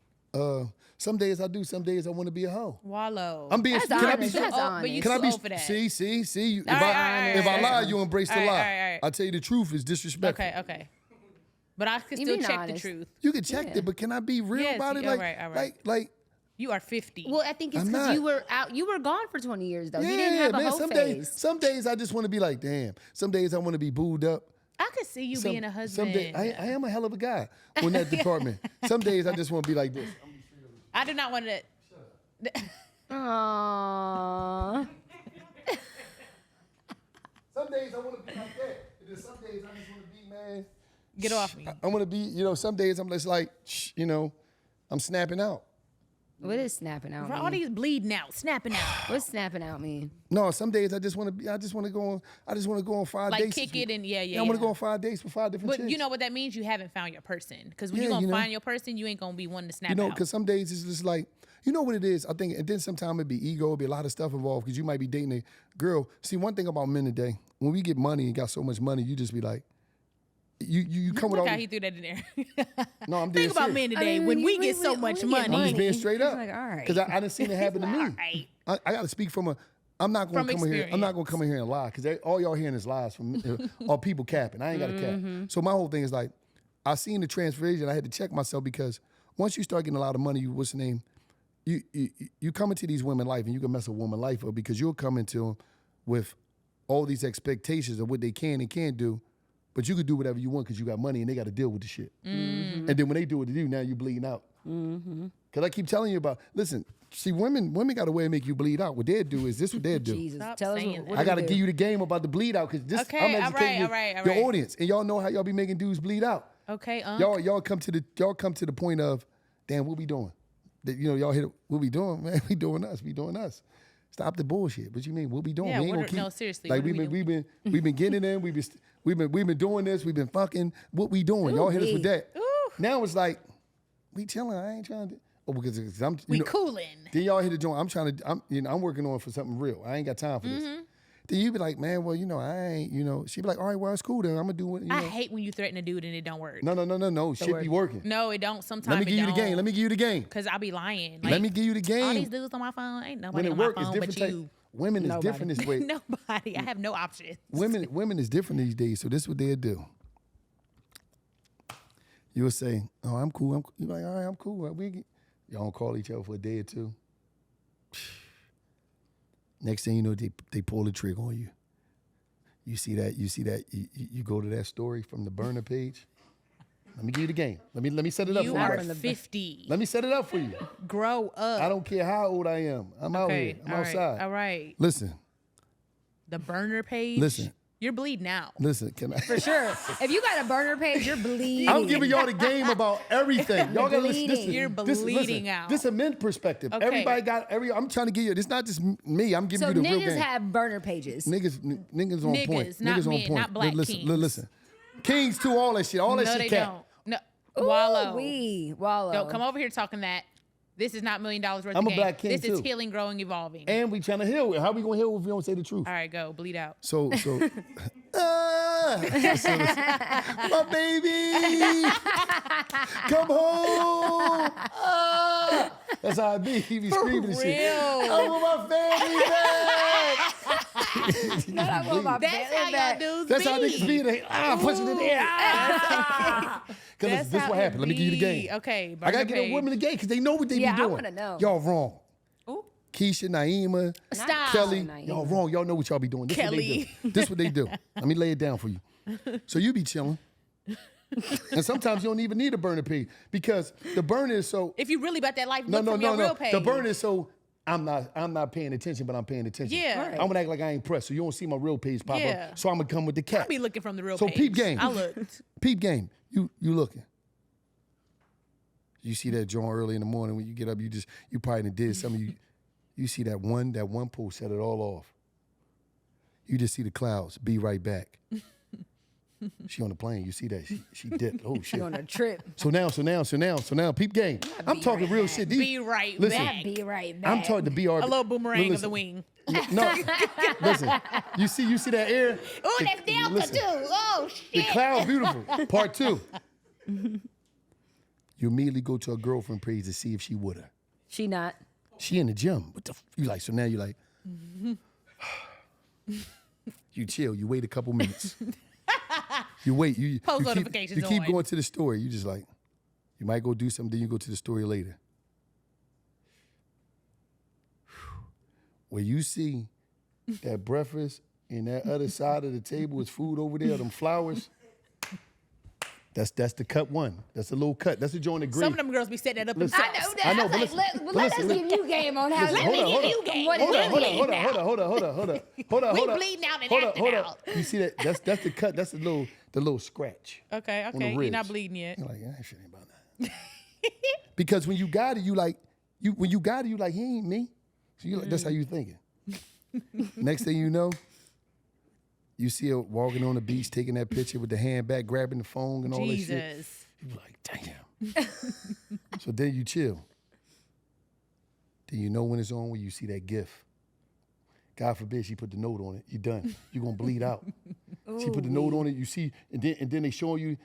Some days I do. Some days I want to be a hoe. Wallow. I'm being. That's Can I be? honest. That's Oh, but you Can I too be? old for that. See. If All right, if I all lie, right. you embrace the All right, lie. all right, all right. I tell you the truth is disrespectful. Okay. But I can You still being check honest. the truth. You can check it, but can I be real Yes, about it? all Like, right. like. You are 50. Well, I think it's I'm because not. you were out. You were gone for 20 years, though. Yeah, You didn't have a man. whole phase. Some days I just want to be like, damn. Some days I want to be booed up. I could see you being a husband. Some days I am a hell of a guy in that department. Some days I just want to be like this. I do not want to. Aww. Some days I want to be like that. And then some days I just want to be, man. Get off me. I want to be, some days I'm just like, I'm snapping out. What is snapping out For mean? all these bleeding out, snapping out. What's snapping out mean? No, some days I just want to go on 5 Like days. kick it and yeah. I want to go on 5 days for 5 different But chicks. you know what that means? You haven't found your person. Because when Yeah, you're going you to know. find your person, you ain't going to be one to snap out. because some days it's just like, you know what it is? I think, and then sometimes it'd be ego, it'd be a lot of stuff involved because you might be dating a girl. See, one thing about men today, when we get money and got so much money, you just be like, you come with all Look how these, he threw that in there. no, I'm dead Think about serious. men today. I mean, when we we get so much get money. I'm just being straight up. It's like, all right. Because I done seen it happen to me. All right. I got to speak from I'm not going to From come in here. I'm not going to come in here and lie because all y'all hearing is lies from or people capping. I ain't got to cap. So my whole thing is like, I seen the transformation. I had to check myself because once you start getting a lot of money, what's the name? You come into these women's life and you can mess a woman's life up because you'll come into them with all these expectations of what they can and can't do. But you could do whatever you want because you got money and they got to deal with the shit. And then when they do what they do, now you bleeding out. Because I keep telling you about, listen, see, women got a way to make you bleed out. What they'll do is this what they'll do. Jesus, Stop tell us saying what that. I got to do. give you the game about the bleed out because this Okay, I'm all educating right, all your right. audience. And y'all know how y'all be making dudes bleed out. Okay, Y'all come to the point of, damn, what we doing? y'all hit it. What we doing, man? We doing us. We doing us. Stop the bullshit. What you mean? What we doing? Yeah, we ain't gonna keep, no, seriously. Like we've been getting in. We've been doing this. We've been fucking. What we doing? Y'all hit us with that. Ooh. Now it's like we chilling. I ain't trying to. Oh, because I'm. We cooling. Then y'all hit the joint. I'm working on for something real. I ain't got time for this. Then you be like, man, well, I ain't, she be like, all right, well, it's cool then. I'm gonna do it. I hate when you threaten a dude and it don't work. No. Shit be working. No, it don't. Sometimes Let me give you the game. Because I be lying. Let me give you the game. All these dudes on my phone, ain't nobody when on it my work, phone but you. Women is different this way. Nobody. I have no options. Women is different these days, so this is what they'll do. You'll say, oh, I'm cool. You're like, all right, I'm cool. Y'all don't call each other for a day or two. Next thing you know, they pull the trigger on you. You see that, you go to that story from the burner page. Let me give you the game. Let me set it up for you. You are 50. Let me set it up for you. Grow up. I don't care how old I am. I'm out here. I'm outside. All right. Listen. The burner page. Listen. You're bleeding out. Listen, can I? For sure. If you got a burner page, you're bleeding. I'm giving y'all the game about everything. Y'all gotta listen. You're bleeding out. This is a men's perspective. Okay. Everybody I'm trying to give you. It's not just me. I'm giving you the real game. So niggas have burner pages. Niggas on point. Not Niggas men, on point. not black listen, kings. listen. Kings too. All that shit. All that No, shit. they Cat. don't. No. Wallo. Wallo. Don't come over here talking that. This is not $1 million worth I'm of a game. black king This is too. healing, growing, evolving. And we trying to heal. How we gonna heal if we don't say the truth? All right, go. Bleed out. So, my baby, come home. That's how I be. He be screaming and shit. I want my family back. That's how y'all dudes That's be. how niggas be. They pushing in the air. Because this is what happened. Let me give you the game. Okay, I gotta get a woman the game because they know what they be doing. I want to know. Y'all wrong. Ooh. Keisha, Naima, Stop. Kelly, Naima. y'all wrong. Y'all know what y'all be doing. This is what they Kelly. do. This is what they do. Let me lay it down for you. So you be chilling. And sometimes you don't even need a burner page because the burner is so. If you really about that life, look from your real page. The burner is so. I'm not paying attention, but I'm paying attention. Yeah. Right. I'm gonna act like I ain't pressed, so you don't see my real page pop Yeah. up. So I'm gonna come with the cat. I be looking from the real So page. peep game. I looked. Peep game. You looking. You see that joint early in the morning when you get up, you probably done did something. You see that one post set it all off. You just see the clouds. Be right back. She on the plane. You see that she dipped. Oh shit. She on a trip. So now, peep game. I'm talking real shit. Be right listen, back. Be right back. I'm talking to BR. A little boomerang of the Listen. wing. No, listen. You see that air? Oh, that's Delta listen, too. Oh The shit. cloud beautiful. Part 2. You immediately go to a girlfriend page to see if she would have. She not. She in the gym. What the you like? So now you like. You chill. You wait a couple minutes. You wait. You Post you keep, notifications You keep on. going to the story. You just like. You might go do something. Then you go to the story later. Where you see that breakfast and that other side of the table is food over there, them flowers. That's the cut one. That's a little cut. That's the joint of green. Some of them girls be setting that up Listen, themselves. I know I know, that. but I was listen, like, let us give you game on how. Let me give you game. What Hold is on, it? hold on. Hold on. We bleeding out and acting out. You see that? That's the cut. That's the little scratch. Okay. on the You're not ribs. bleeding yet. You're like, that shit ain't about that. Because when you got it, when you got it, you like, he ain't me. So you like, that's how you thinking. Next thing you know, you see her walking on the beach, taking that picture with the hand back, grabbing the phone and all that shit. Jesus. You like, damn. So then you chill. Then you know when it's on when you see that gift. God forbid she put the note on it. You done. You're gonna bleed out. She put the note on it. You see, and then they showing you.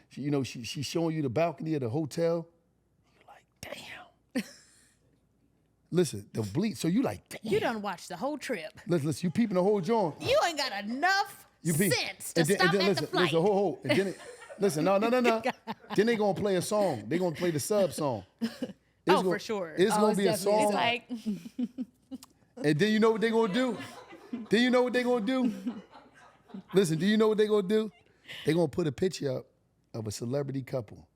She's showing you the balcony of the hotel. You're like, damn. Listen, the bleed. So you like, damn. You done watched the whole trip. Listen, you peeping the whole joint. You ain't got enough sense to And then stop at listen, the flight. listen, hold. And then listen, no. Then they gonna play a song. They gonna play the sub song. For sure. It's gonna be a definitely song. It's like, And then you know what they gonna do? Listen, do you know what they gonna do? They gonna put a picture up of a celebrity couple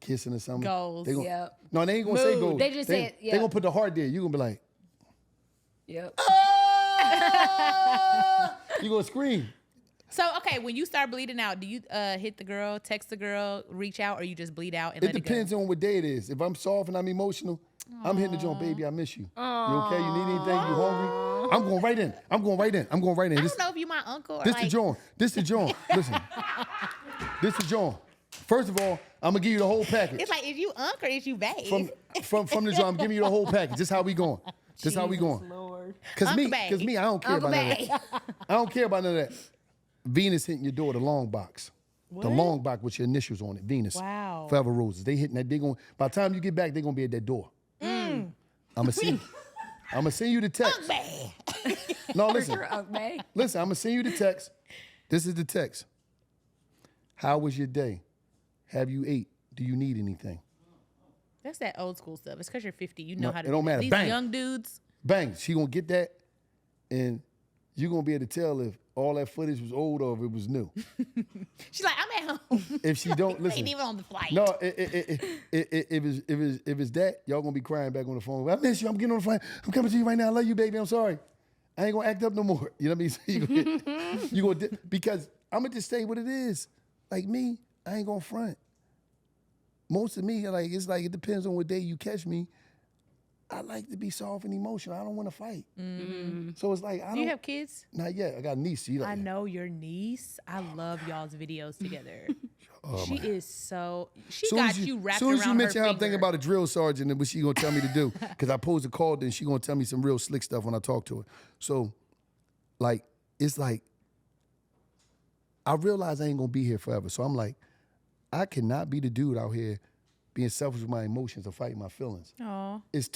kissing or something. Goals. They gonna, Yep. No, they ain't gonna say Mood. goals. They just say it, They yeah. gonna put the heart there. You gonna be like, Yep. you gonna scream. so, okay, when you start bleeding out, do you hit the girl, text the girl, reach out, or you just bleed out and It let depends it on what day it is. If I'm soft and I'm emotional, I'm hitting the joint, baby. I miss you. You okay? You need anything? You hungry? I'm going right in. I'm going right in. I don't know if you my uncle or This like... the joint. This the joint. Listen. This the joint. First of all, I'm gonna give you the whole package. It's like, is you Unc or is you Bae? From the joint, I'm giving you the whole package. This how we going. This how we going. Lord. Cause me, I don't care Uncle about none of Bae. that. I don't care about none of that. Venus hitting your door, the long box. What? The long box with your initials on it. Venus. Wow. Forever Roses. They hitting that. They going. By the time you get back, they gonna be at that door. I'ma send you the text. Unc Bae. No, listen. Unc Bae. Listen, I'm gonna send you the text. This is the text. How was your day? Have you ate? Do you need anything? That's that old school stuff. It's because you're 50. You know how to it don't do that. matter. These Bang. young dudes. Bang. She gonna get that, and you're gonna be able to tell if all that footage was old or if it was new. She's like, I'm at home. If she don't listen, Ain't even on the flight. no, if it's that, y'all gonna be crying back on the phone. I miss you. I'm getting on the flight. I'm coming to you right now. I love you, baby. I'm sorry. I ain't gonna act up no more. You know what I mean? So you gonna because I'm gonna just say what it is. Like me, I ain't gonna front. Most of me, like it's like it depends on what day you catch me. I like to be soft and emotional. I don't want to fight. So it's like I don't. Do you have kids? Not yet. I got a niece. She like, I know your niece. I love y'all's videos together. She is so. She Soon got as you wrapped soon around as you mention her how I'm thinking finger. about a drill sergeant and what she gonna tell me to do, because I posed a call, then she gonna tell me some real slick stuff when I talk to her. So, like, it's like I realize I ain't gonna be here forever. So I'm like, I cannot be the dude out here being selfish with my emotions or fighting my feelings. Aw. It's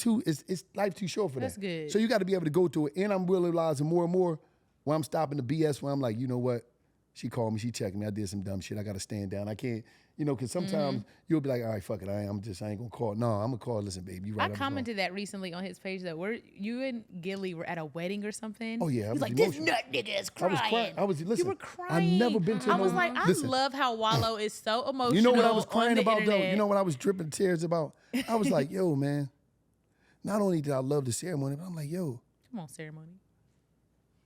life too short for That's that. good. So you got to be able to go through it, and I'm realizing more and more when I'm stopping the BS. When I'm like, you know what? She called me, she checked me. I did some dumb shit. I got to stand down. I can't, because sometimes you'll be like, all right, fuck it. I ain't gonna call. No, I'm gonna call. Listen, baby, you right. I commented that recently on his page that you and Gilly were at a wedding or something. Oh yeah, I He's was like, emotional. this nut nigga is crying. I was crying. Listen. You were crying. I've never been to. I was like, I love how Wallo is so emotional. You know what I was on crying the about though? internet. You know what I was dripping tears about? I was like, yo, man. Not only did I love the ceremony, but I'm like, yo. Come on, ceremony.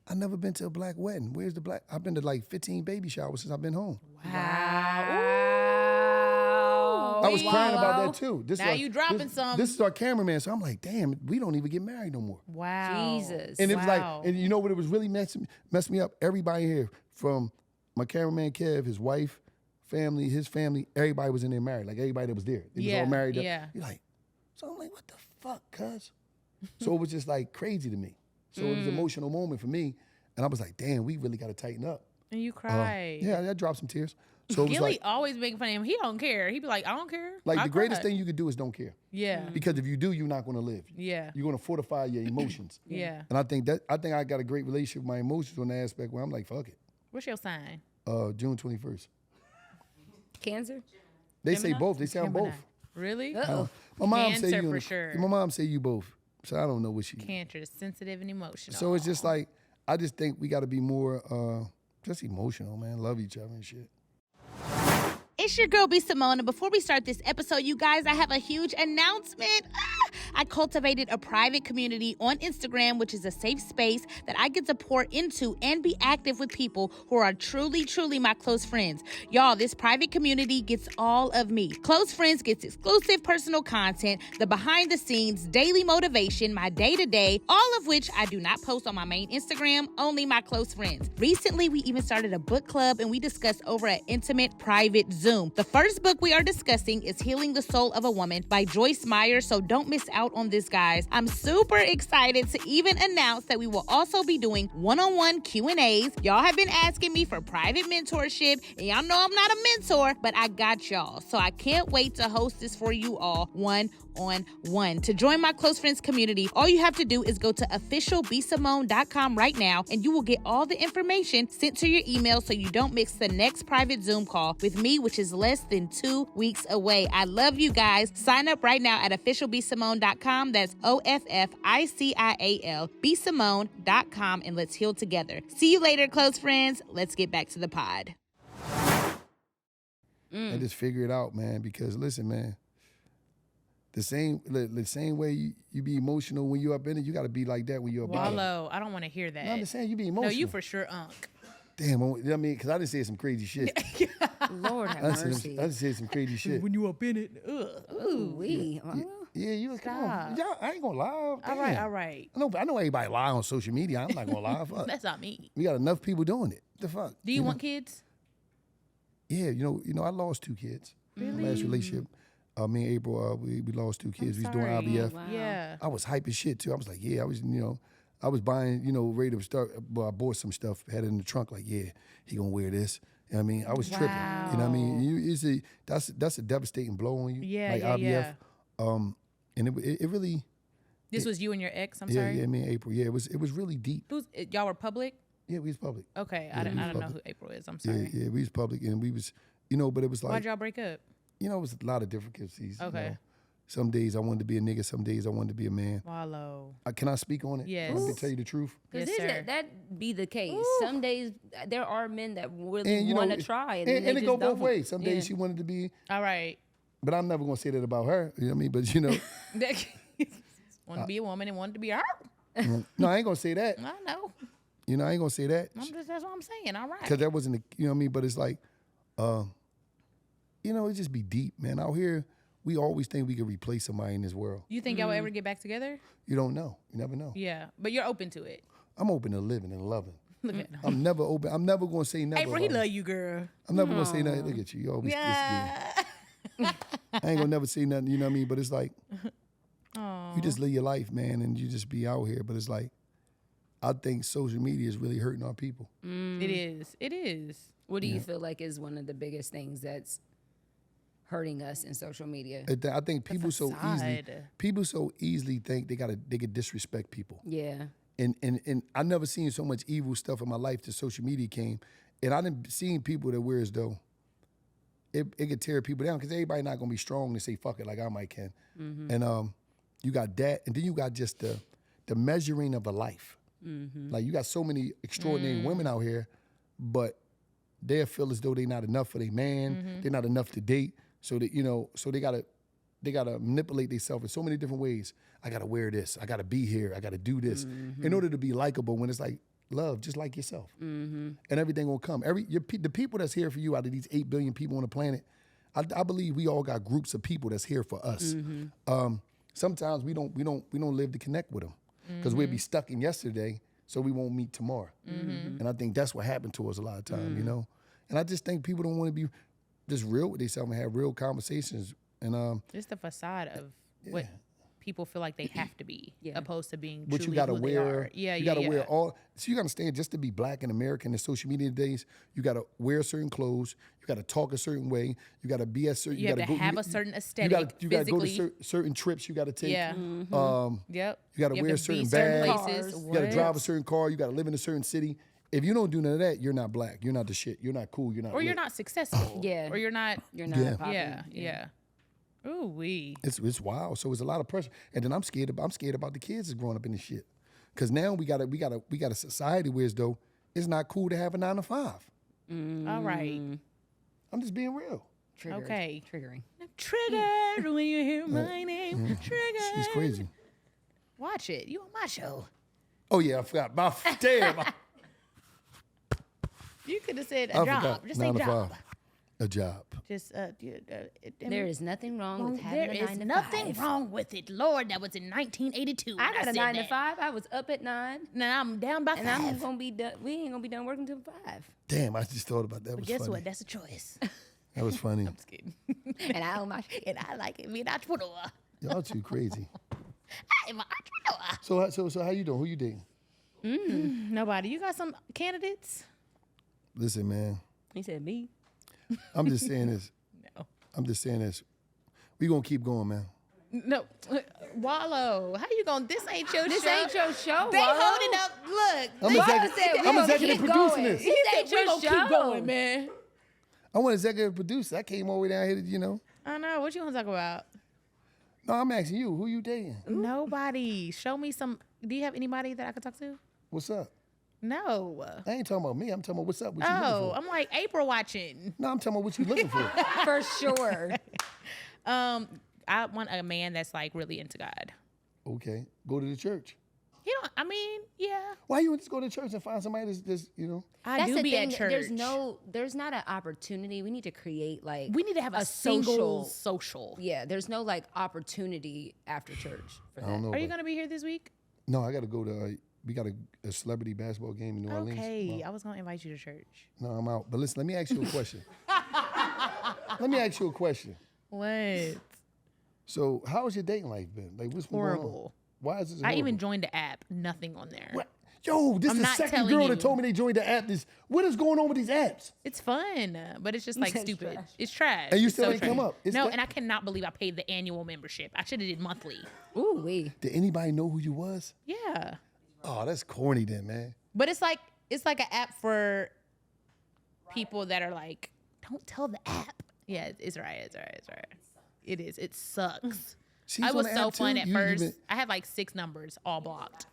I never been to a black wedding. Where's the black? I've been to like 15 baby showers since I've been home. Wow. I was crying about that too. Now you dropping some. This is our cameraman, so I'm like, damn, we don't even get married no more. Wow. Jesus. And it was like, Wow. and you know what? It was really messed me up. Everybody here, from my cameraman Kev, his wife, family, his family, everybody was in there married. Like everybody that was there, they was all married. Yeah. You're like, so I'm like, what the fuck, cuz? So it was just like crazy to me. So it was an emotional moment for me, and I was like, damn, we really got to tighten up. And you cried. Yeah, I dropped some tears. So it was Gilly like, always making fun of him. He don't care. He be like, I don't care. like I the greatest cried. thing you could do is don't care. Yeah. Because if you do, you're not going to live. Yeah. You're going to fortify your emotions. Yeah. And I think I got a great relationship with my emotions on the aspect where I'm like, fuck it. What's your sign? June 21st. Cancer? They say Gemini? both. They sound Gemini. both. Really? Uh-oh. My mom say Cancer you. for sure. My mom say you both. So I don't know what she. Cancer is sensitive and emotional. So it's just like I just think we got to be more just emotional, man. Love each other and shit. It's your girl, B.Simone, and before we start this episode, you guys, I have a huge announcement. I cultivated a private community on Instagram, which is a safe space that I get to pour into and be active with people who are truly, truly my close friends. Y'all, this private community gets all of me. Close Friends gets exclusive personal content, the behind the scenes, daily motivation, my day-to-day, all of which I do not post on my main Instagram, only my close friends. Recently, we even started a book club, and we discussed over an intimate, private Zoom. The first book we are discussing is Healing the Soul of a Woman by Joyce Meyer, so don't miss out on this, guys. I'm super excited to even announce that we will also be doing one-on-one Q&As. Y'all have been asking me for private mentorship, and y'all know I'm not a mentor, but I got y'all. So I can't wait to host this for you all one-on-one. To join my close friends community, all you have to do is go to officialbsimone.com right now, and you will get all the information sent to your email so you don't miss the next private Zoom call with me, which is less than 2 weeks away. I love you guys. Sign up right now at officialbsimone.com. That's OFFICIAL, bsimone.com, and let's heal together. See you later, close friends. Let's get back to the pod. And just figure it out, man. Because listen, man, the same way you be emotional when you up in it, you got to be like that when you're up in it. Wallo, I don't want to hear that. No, I'm just saying you be emotional. No, you for sure, Unc. Damn, I mean, because I done said some crazy shit. Lord have I mercy. just said some crazy shit. When you up in it, ugh. Ooh, wee. Yeah, you come on. Stop. Y'all, I ain't gonna lie. All right, all right. I know everybody lie on social media. I'm not gonna lie. Fuck. That's not me. We got enough people doing it. The fuck? Do you know? want kids? Yeah, you know, I lost 2 kids. Really? My last relationship. Me and April, we lost 2 kids. We was doing sorry. IVF. Wow. Yeah. I was hype as shit too. I was like, yeah, I was buying, ready to start. Well, I bought some stuff, had it in the trunk. Like, yeah, he gonna wear this. You know what I mean? I was tripping. You know what I mean? That's a devastating blow on you. Yeah, like yeah, IVF. And it really. This was you and your ex. I'm yeah, sorry. Yeah, me and April. Yeah, it was really deep. Y'all were public? Yeah, we was public. Okay, Yeah, I don't know public. who April is. I'm sorry. Yeah, we was public, and we was, but it was like. Why'd y'all break up? It was a lot of difficulties. Okay. Some days I wanted to be a nigga. Some days I wanted to be a man. Wallo. Can I speak on it? Yes. I can tell you the truth. Because Yes, sir. that be the case. Some days there are men that really And want to try, and then they it just go both don't. ways. Some days Yeah. she wanted to be, All right. but I'm never gonna say that about her. You know what I mean? But Wanted to be a woman and wanted to be her. no, I ain't gonna say that. I know. I ain't gonna say that That's what I'm saying. All right. because that wasn't the, you know what I mean. But it's like, it just be deep, man. Out here, we always think we can replace somebody in this world. You think y'all will ever get back together? You don't know. You never know. Yeah, but you're open to it. I'm open to living and loving. Look at him. I'm never open. I'm never gonna say never. April, he about it. love you, girl. I'm never gonna say nothing. Look at you. You always Yeah. I ain't gonna never say nothing, you know what I mean? But it's like, you just live your life, man, and you just be out here. But it's like, I think social media is really hurting our people. It is. It is. What do you feel like is one of the biggest things that's hurting us in social media? I think people so facade. easily think they could disrespect people. Yeah. And I never seen so much evil stuff in my life till social media came. And I done seen people that wear as though it could tear people down because everybody not gonna be strong to say fuck it like I might can. And you got that, and then you got just the measuring of a life. Like you got so many extraordinary women out here, but they feel as though they're not enough for their man, they're not enough to date. So that so they gotta manipulate themselves in so many different ways. I gotta wear this, I gotta be here, I gotta do this in order to be likable. When it's like love, just like yourself, and everything will come. The people that's here for you out of these 8 billion people on the planet, I believe we all got groups of people that's here for us. Sometimes we don't live to connect with them because we'll be stuck in yesterday, so we won't meet tomorrow. And I think that's what happened to us a lot of time, And I just think people don't want to be just real with themselves and have real conversations. And It's the facade of what people feel like they have to be, opposed to being but truly you gotta who they wear, are. you gotta wear all. So you gotta understand, just to be black and American in social media days, you gotta wear certain clothes. You gotta talk a certain way. You gotta be a certain. You have gotta to have a certain aesthetic. You gotta go to physically. certain trips. You gotta take. Yeah. You Yep. gotta You wear have to certain be certain bags. places. You gotta What? drive a certain car. You gotta live in a certain city. If you don't do none of that, you're not black. You're not the shit. You're not cool. You're not. Or you're lit. not successful. Yeah. Or you're not. You're not Yeah. popping. Yeah. Ooh wee. It's wild. So it's a lot of pressure, and then I'm scared about the kids that's growing up in this shit, because now we got a society where as though it's not cool to have a 9 to 5. All right. I'm just being real. Triggered. Okay. Triggering. Triggered when you hear my name. Triggered. She's crazy. Watch it. You on my show. Oh yeah, I forgot. Damn. You could have said I a job. forgot. Just 9 say to job. 5. A job. Just There is nothing wrong with having there a 9 is to nothing 5. wong with it. Lord, that was in 1982. I got a said 9 to that. 5. I was up at 9, Now I'm down by and 5. I'm gonna be done. We ain't gonna be done working till 5. Damn, I just thought about that. But Was guess funny. what? That's a choice. That was funny. Just kidding. And I own my shit. And I like it. Being an entrepreneur. Y'all too crazy. I'm an entrepreneur. So how you doing? Who you dating? Nobody. You got some candidates? Listen, man. He said me. I'm just saying this. No. I'm just saying this. We gonna keep going, man. No. Wallo. How you going? This ain't your This show. ain't your show. They Wallo. holding up. Look. I'm they- executive, I'm executive producing this. This ain't we your gonna show. keep going, man. I want executive producer. I came all the way down here to, I know. What you want to talk about? No, I'm asking you. Who you dating? Nobody. Show me some. Do you have anybody that I could talk to? What's up? No. I ain't talking about me. I'm talking about what's up. What you Oh, looking for? I'm like April watching. No, I'm talking about what you looking for. For sure. I want a man that's like really into God. Okay. Go to the church. He don't. I mean, yeah. Why you just go to church and find somebody that's just, I That's do the be thing. at church. There's not an opportunity. We need to create like We need to have a single social. Yeah, there's no like opportunity after church for that. I don't know. Are you going to be here this week? No, I got to go to, we got a celebrity basketball game in New Orleans. Okay, Well, I was going to invite you to church. no, I'm out. But listen, let me ask you a question. Let me ask you a question. What? So how has your dating life been? Like, what's been going on? Horrible. Why is this I horrible? even joined the app. Nothing on there. What? Yo, this I'm is the not second telling girl you. that told me they joined the app. What is going on with these apps? It's fun, but it's just like said stupid. trash. It's trash. And you It's still so ain't come trash. up. It's No, that- and I cannot believe I paid the annual membership. I should have did monthly. Ooh, wee. Did anybody know who you was? Yeah, Oh, that's corny then, man. but it's like an app for people that are like, don't tell the app. Yeah, it's right. It is. It sucks. She's I on was the so app, fun too? at You first. even- I had like 6 numbers all blocked.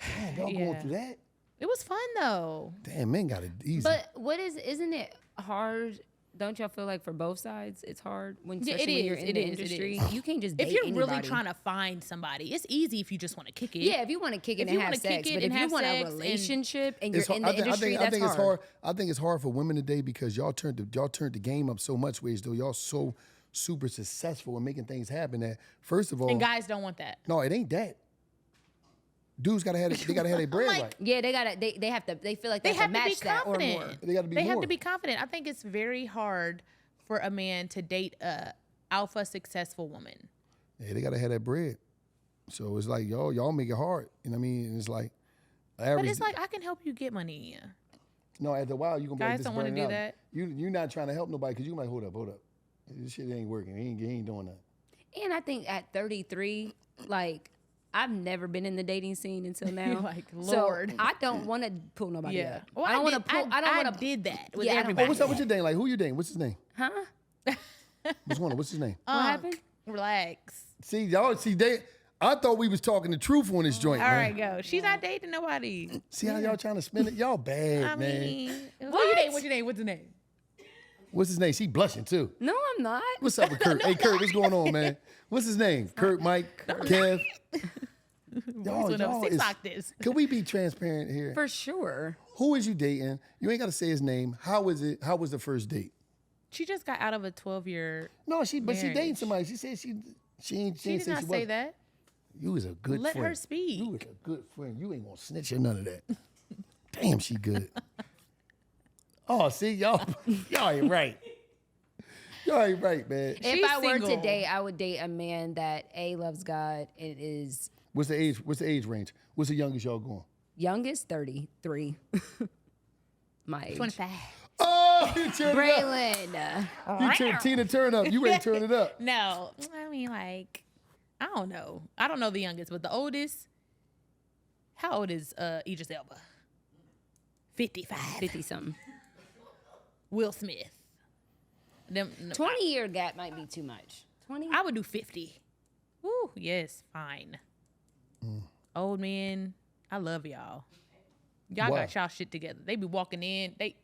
Damn, y'all Yeah. going through that? It was fun though. Damn, men got it easy. But isn't it hard? Don't y'all feel like for both sides it's hard when, Yeah, especially when you're in it the is, it industry? is. You can't just date If you're anybody. really trying to find somebody, it's easy if you just want to kick it. Yeah, if you want to kick it If and you have wanna kick sex, it but and if you have want sex a and- relationship and you're It's hard. in the industry, I that's think hard. it's hard. I think it's hard for women today because y'all turned the game up so much ways though. Y'all so super successful in making things happen that first of all, And guys don't want that. no, it ain't that. Dudes gotta have their bread like- right. Yeah, they have to. They feel like they, They have to be match that or confident. more. They gotta be They have more. to be confident. I think it's very hard for a man to date a alpha successful woman. Yeah, they gotta have that bread. So it's like y'all make it hard. You know what I mean? And it's like But average. it's like I can help you get money. no, after a while you gonna be like, Guys this don't wanna burning do out. that. You're not trying to help nobody because you like hold up. This shit ain't working. He ain't doing that. And I think at 33, like I've never been in the dating scene until now. Like, So Lord. I don't want to pull nobody Yeah. up. Well, I don't want to did- pull. I don't want to. did that with Yeah, I don't- everybody. Oh, what's up with your dating? Like, who you dating? What's his name? Huh? What's going on? What's his name? What happened? Relax. See, y'all I thought we was talking the truth on this joint, All man. right, go. She's not dating nobody. See how y'all trying to spin it? Y'all bad, I man. mean, who you dating? What's your name? What's his name? What's his name? She blushing too. No, I'm not. What's up with Kurt? Hey, Kurt, what's going on, man? What's his name? Kurt, Mike, Kev. Six like this. Can we be transparent here? For sure. Who is you dating? You ain't got to say his name. How was it? How was the first date? She just got out of a 12-year. No, but she dating Marriage. somebody. She said she ain't She didn't did say not she say was. that. You was a good Let friend. her speak. You was a good friend. You ain't gonna snitch or none of that. Damn, she good. Oh, see, y'all ain't right. Y'all ain't right, man. If She's I were to single. date, I would date a man that loves God and is What's the age? What's the age range? What's the youngest y'all going? youngest, 33. My age. 25. Oh, you turned it up. Braylon. You turned Tina Turn up. You ready to turn it up? No, I mean, like, I don't know. I don't know the youngest, but the oldest. How old is Idris Elba? 55. 50 something. Will Smith. Them, no, 20-year gap might be too much. 20? I would do 50. Ooh, yes, fine. Old men, I love y'all. Y'all Why? got y'all shit together. They be walking in, they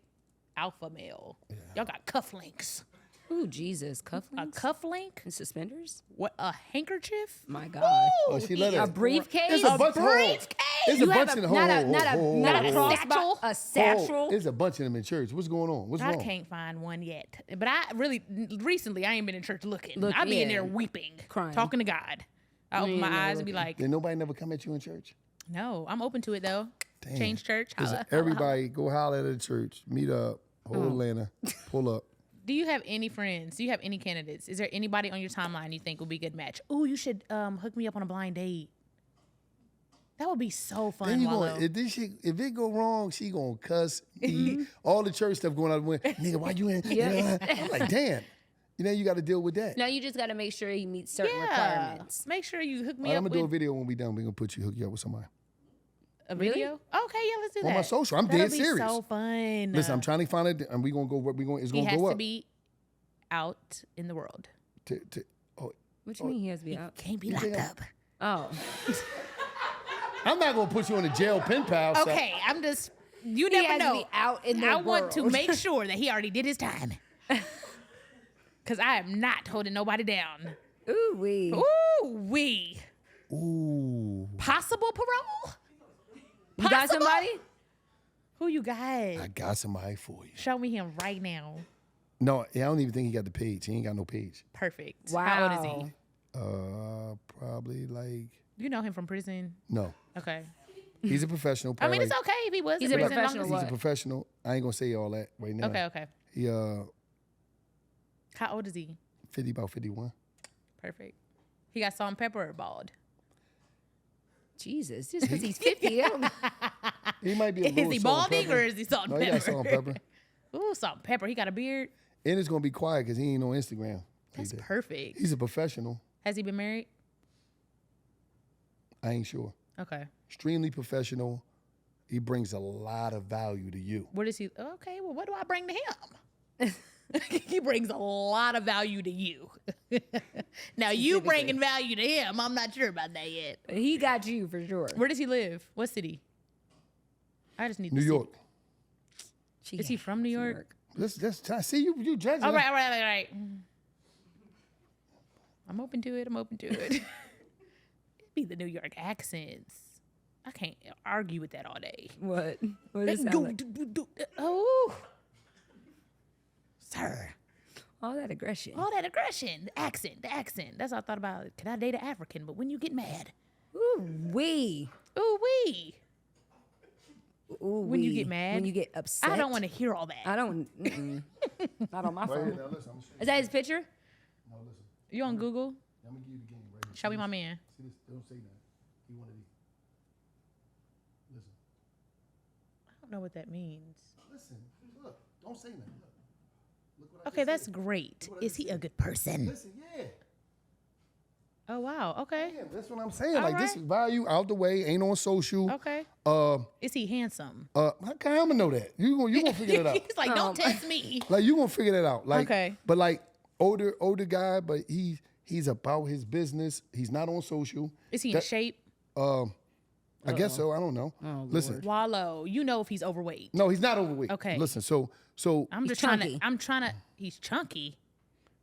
alpha male. Y'all got cufflinks. Ooh, Jesus. A Cufflinks? cufflink? And suspenders? What, a handkerchief? My God. Oh, she let her. A briefcase? It's a bunch of briefcase? It's a You bunch have in a, the not a, hold, not a, hold, not hold, a hold, crossbow, a satchel. There's a bunch of them in church. What's going on? What's I wrong? can't find one yet. But I really, recently, I ain't been in church looking. Look, I be in yeah. there weeping, Crying. talking to God. I open ain't my in there eyes and be like, Did nobody never come at you in church? no, I'm open to it though. Damn. Change church. Listen, Holla, holla, holla. everybody go holler at the church. Meet up. Whole Atlanta. Pull up. Do you have any friends? Do you have any candidates? Is there anybody on your timeline you think would be a good match? Ooh, you should hook me up on a blind date. That would be so fun, Then you Wallo. going if it go wrong, she gonna cuss. Eat, all the church stuff going out the window. Nigga, why you in? Yeah. I'm like, damn. You know, you got to deal with that. No, you just got to make sure he meets certain yeah. requirements. Make sure you hook All me right, up I'm gonna with do a video when we done. We gonna hook you up with somebody a video. Okay, yeah, let's do that. on my social. I'm That'll dead be serious. so fun. Listen, I'm trying to find it, and we gonna go. We going it's He gonna has go to up. be out in the world. Oh, What you mean he has to be out? Can't be think locked I'm- up. Oh. I'm not gonna put you on a jail pen pal. so- Okay, I'm just. You He never has to know. be out in the I want to world. make sure that he already did his time. Because I am not holding nobody down. Ooh, wee. Ooh, wee. Ooh. Possible parole? You got somebody? Who you got? I got somebody for you. Show me him right now. No, I don't even think he got the page. He ain't got no page. Perfect. Wow. How old is he? Probably like, You know him from prison? no. Okay. He's a professional. I mean, probably it's okay if he was He's in a prison. long professional as- He's a professional. I ain't gonna say all that right now. Okay. He How old is he? 50, about 51. Perfect. He got salt and pepper or bald? Jesus, just because he's 50. I don't- He might be a Is little he salt and balding pepper. or is he salt and No, he pepper? got salt and pepper. Ooh, salt and pepper. He got a beard. And it's gonna be quiet because he ain't on Instagram. That's Like that. perfect. He's a professional. Has he been married? I ain't sure. Okay. Extremely professional. He brings a lot of value to you. Where does he? Okay. Well, what do I bring to him? He brings a lot of value to you. Now you bringing value to him. I'm not sure about that yet. He got you for sure. Where does he live? What city? I just need New the York. City. Is he from New York? Let's try. See you judging. All right. I'm open to it. It'd be the New York accents. I can't argue with that all day. What? What does it sound like? Oh, sir. All that aggression. All that aggression. The accent. That's what I thought about. Can I date an African? But when you get mad. Ooh, wee. Ooh, wee. Ooh, When you wee. get mad? When you get upset. I don't want to hear all that. I don't. Not on my Right here, phone. now listen. I'm Is that his picture? No, listen. You on Google? I'm gonna give you the game right here. Show me my man. See this? Don't say that. He one of these. Listen. I don't know what that means. Listen. Look. Don't say nothing. Look what I Okay, just that's said. great. Look what I Is just he a said. good person? Listen, yeah. Oh, wow. Okay. Yeah, that's what I'm saying. All Like this right. is value out the way. Ain't on social. Okay. Is he handsome? How can I'ma know that? You gonna figure it out. He's like, don't test me. Like you gonna figure that out. Like, Okay. But like older guy, but he's about his business. He's not on social. Is he in shape? I guess so. I don't know. Listen, Wallow. You know if he's overweight. no, he's not overweight. Okay. Listen, so I'm He's just trying chunky. to. He's chunky.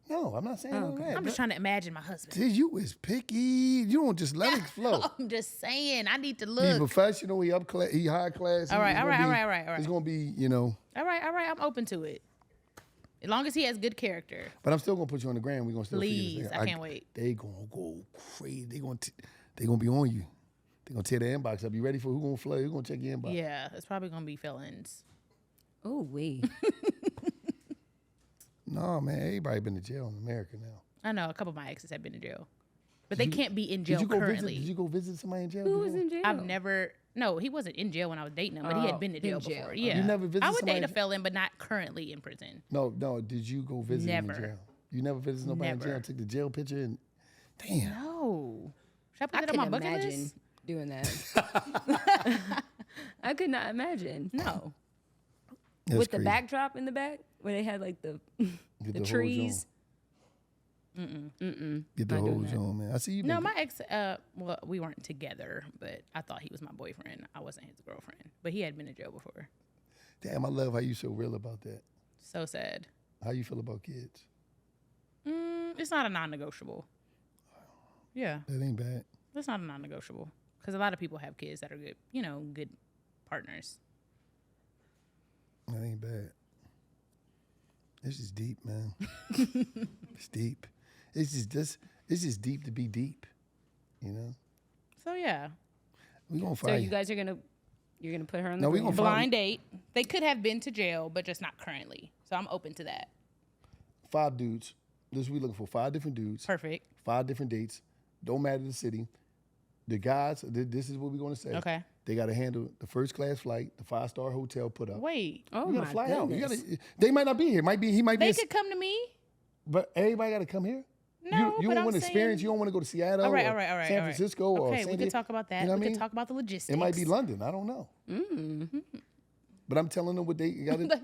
no, I'm not saying all that. I'm just trying to imagine my husband. Dude, you is picky. You don't just let it flow. I'm just saying. I need to He look. professional. He up class. He high class. All right, He's all gonna right, be- all right. It's gonna be, you know. All right. I'm open to it. As long as he has good character. But I'm still gonna put you on the ground. We're gonna still figure Please, this I out. can't wait. They gonna go crazy. They gonna be on you. They gonna tear the inbox up. You ready for who gonna flood? Who gonna check your inbox? Yeah, it's probably gonna be felons. Ooh, wee. No, man. Everybody been to jail in America now. I know a couple of my exes have been in jail, but they can't be in jail Did you go currently. visit? Did you go visit somebody in jail? Who was before? in jail? I've never. No, he wasn't in jail when I was dating him, but he had been to jail before. Yeah, You never visited I would somebody date a in- felon, but not currently in prison. No. Did you go visit him in Never. jail? You never visited nobody in jail? Never. Took the jail picture and damn. No, should I put I that on my couldn't bucket imagine list? doing that. I could not imagine. No. That's With crazy. the backdrop in the back, where they had like the Get the whole trees. Get the Not doing hose that. on, man. I see you. No, been- my ex, well, we weren't together, but I thought he was my boyfriend. I wasn't his girlfriend, but he had been in jail before. Damn, I love how you so real about that. So sad. How you feel about kids? It's not a non-negotiable. Yeah, That ain't bad. it's not a non-negotiable because a lot of people have kids that are good, good partners. That ain't bad. It's just deep, man. It's deep. It's just deep to be deep. You know? So yeah, We gonna So fight. you guys are you're gonna put her on the No, we ground? gonna blind date. They could have been to jail, but just not currently. So I'm open to that. 5 dudes. This we looking for 5 different dudes. Perfect. 5 different dates. Don't matter the city. The guys, this is what we're gonna say. Okay. They gotta handle the first class flight, the 5-star hotel put up. Wait, Oh You gotta my fly goodness. out. They might not be here. He might they be. could come to me. But everybody gotta come here. No, you but don't I'm want to experience. saying- You don't want to go to Seattle. All right, or all right, all right. San all right. Francisco or okay, San we Diego. could talk about that. You know what We I mean? could talk about the logistics. It might be London. I don't know. But I'm telling them what they got to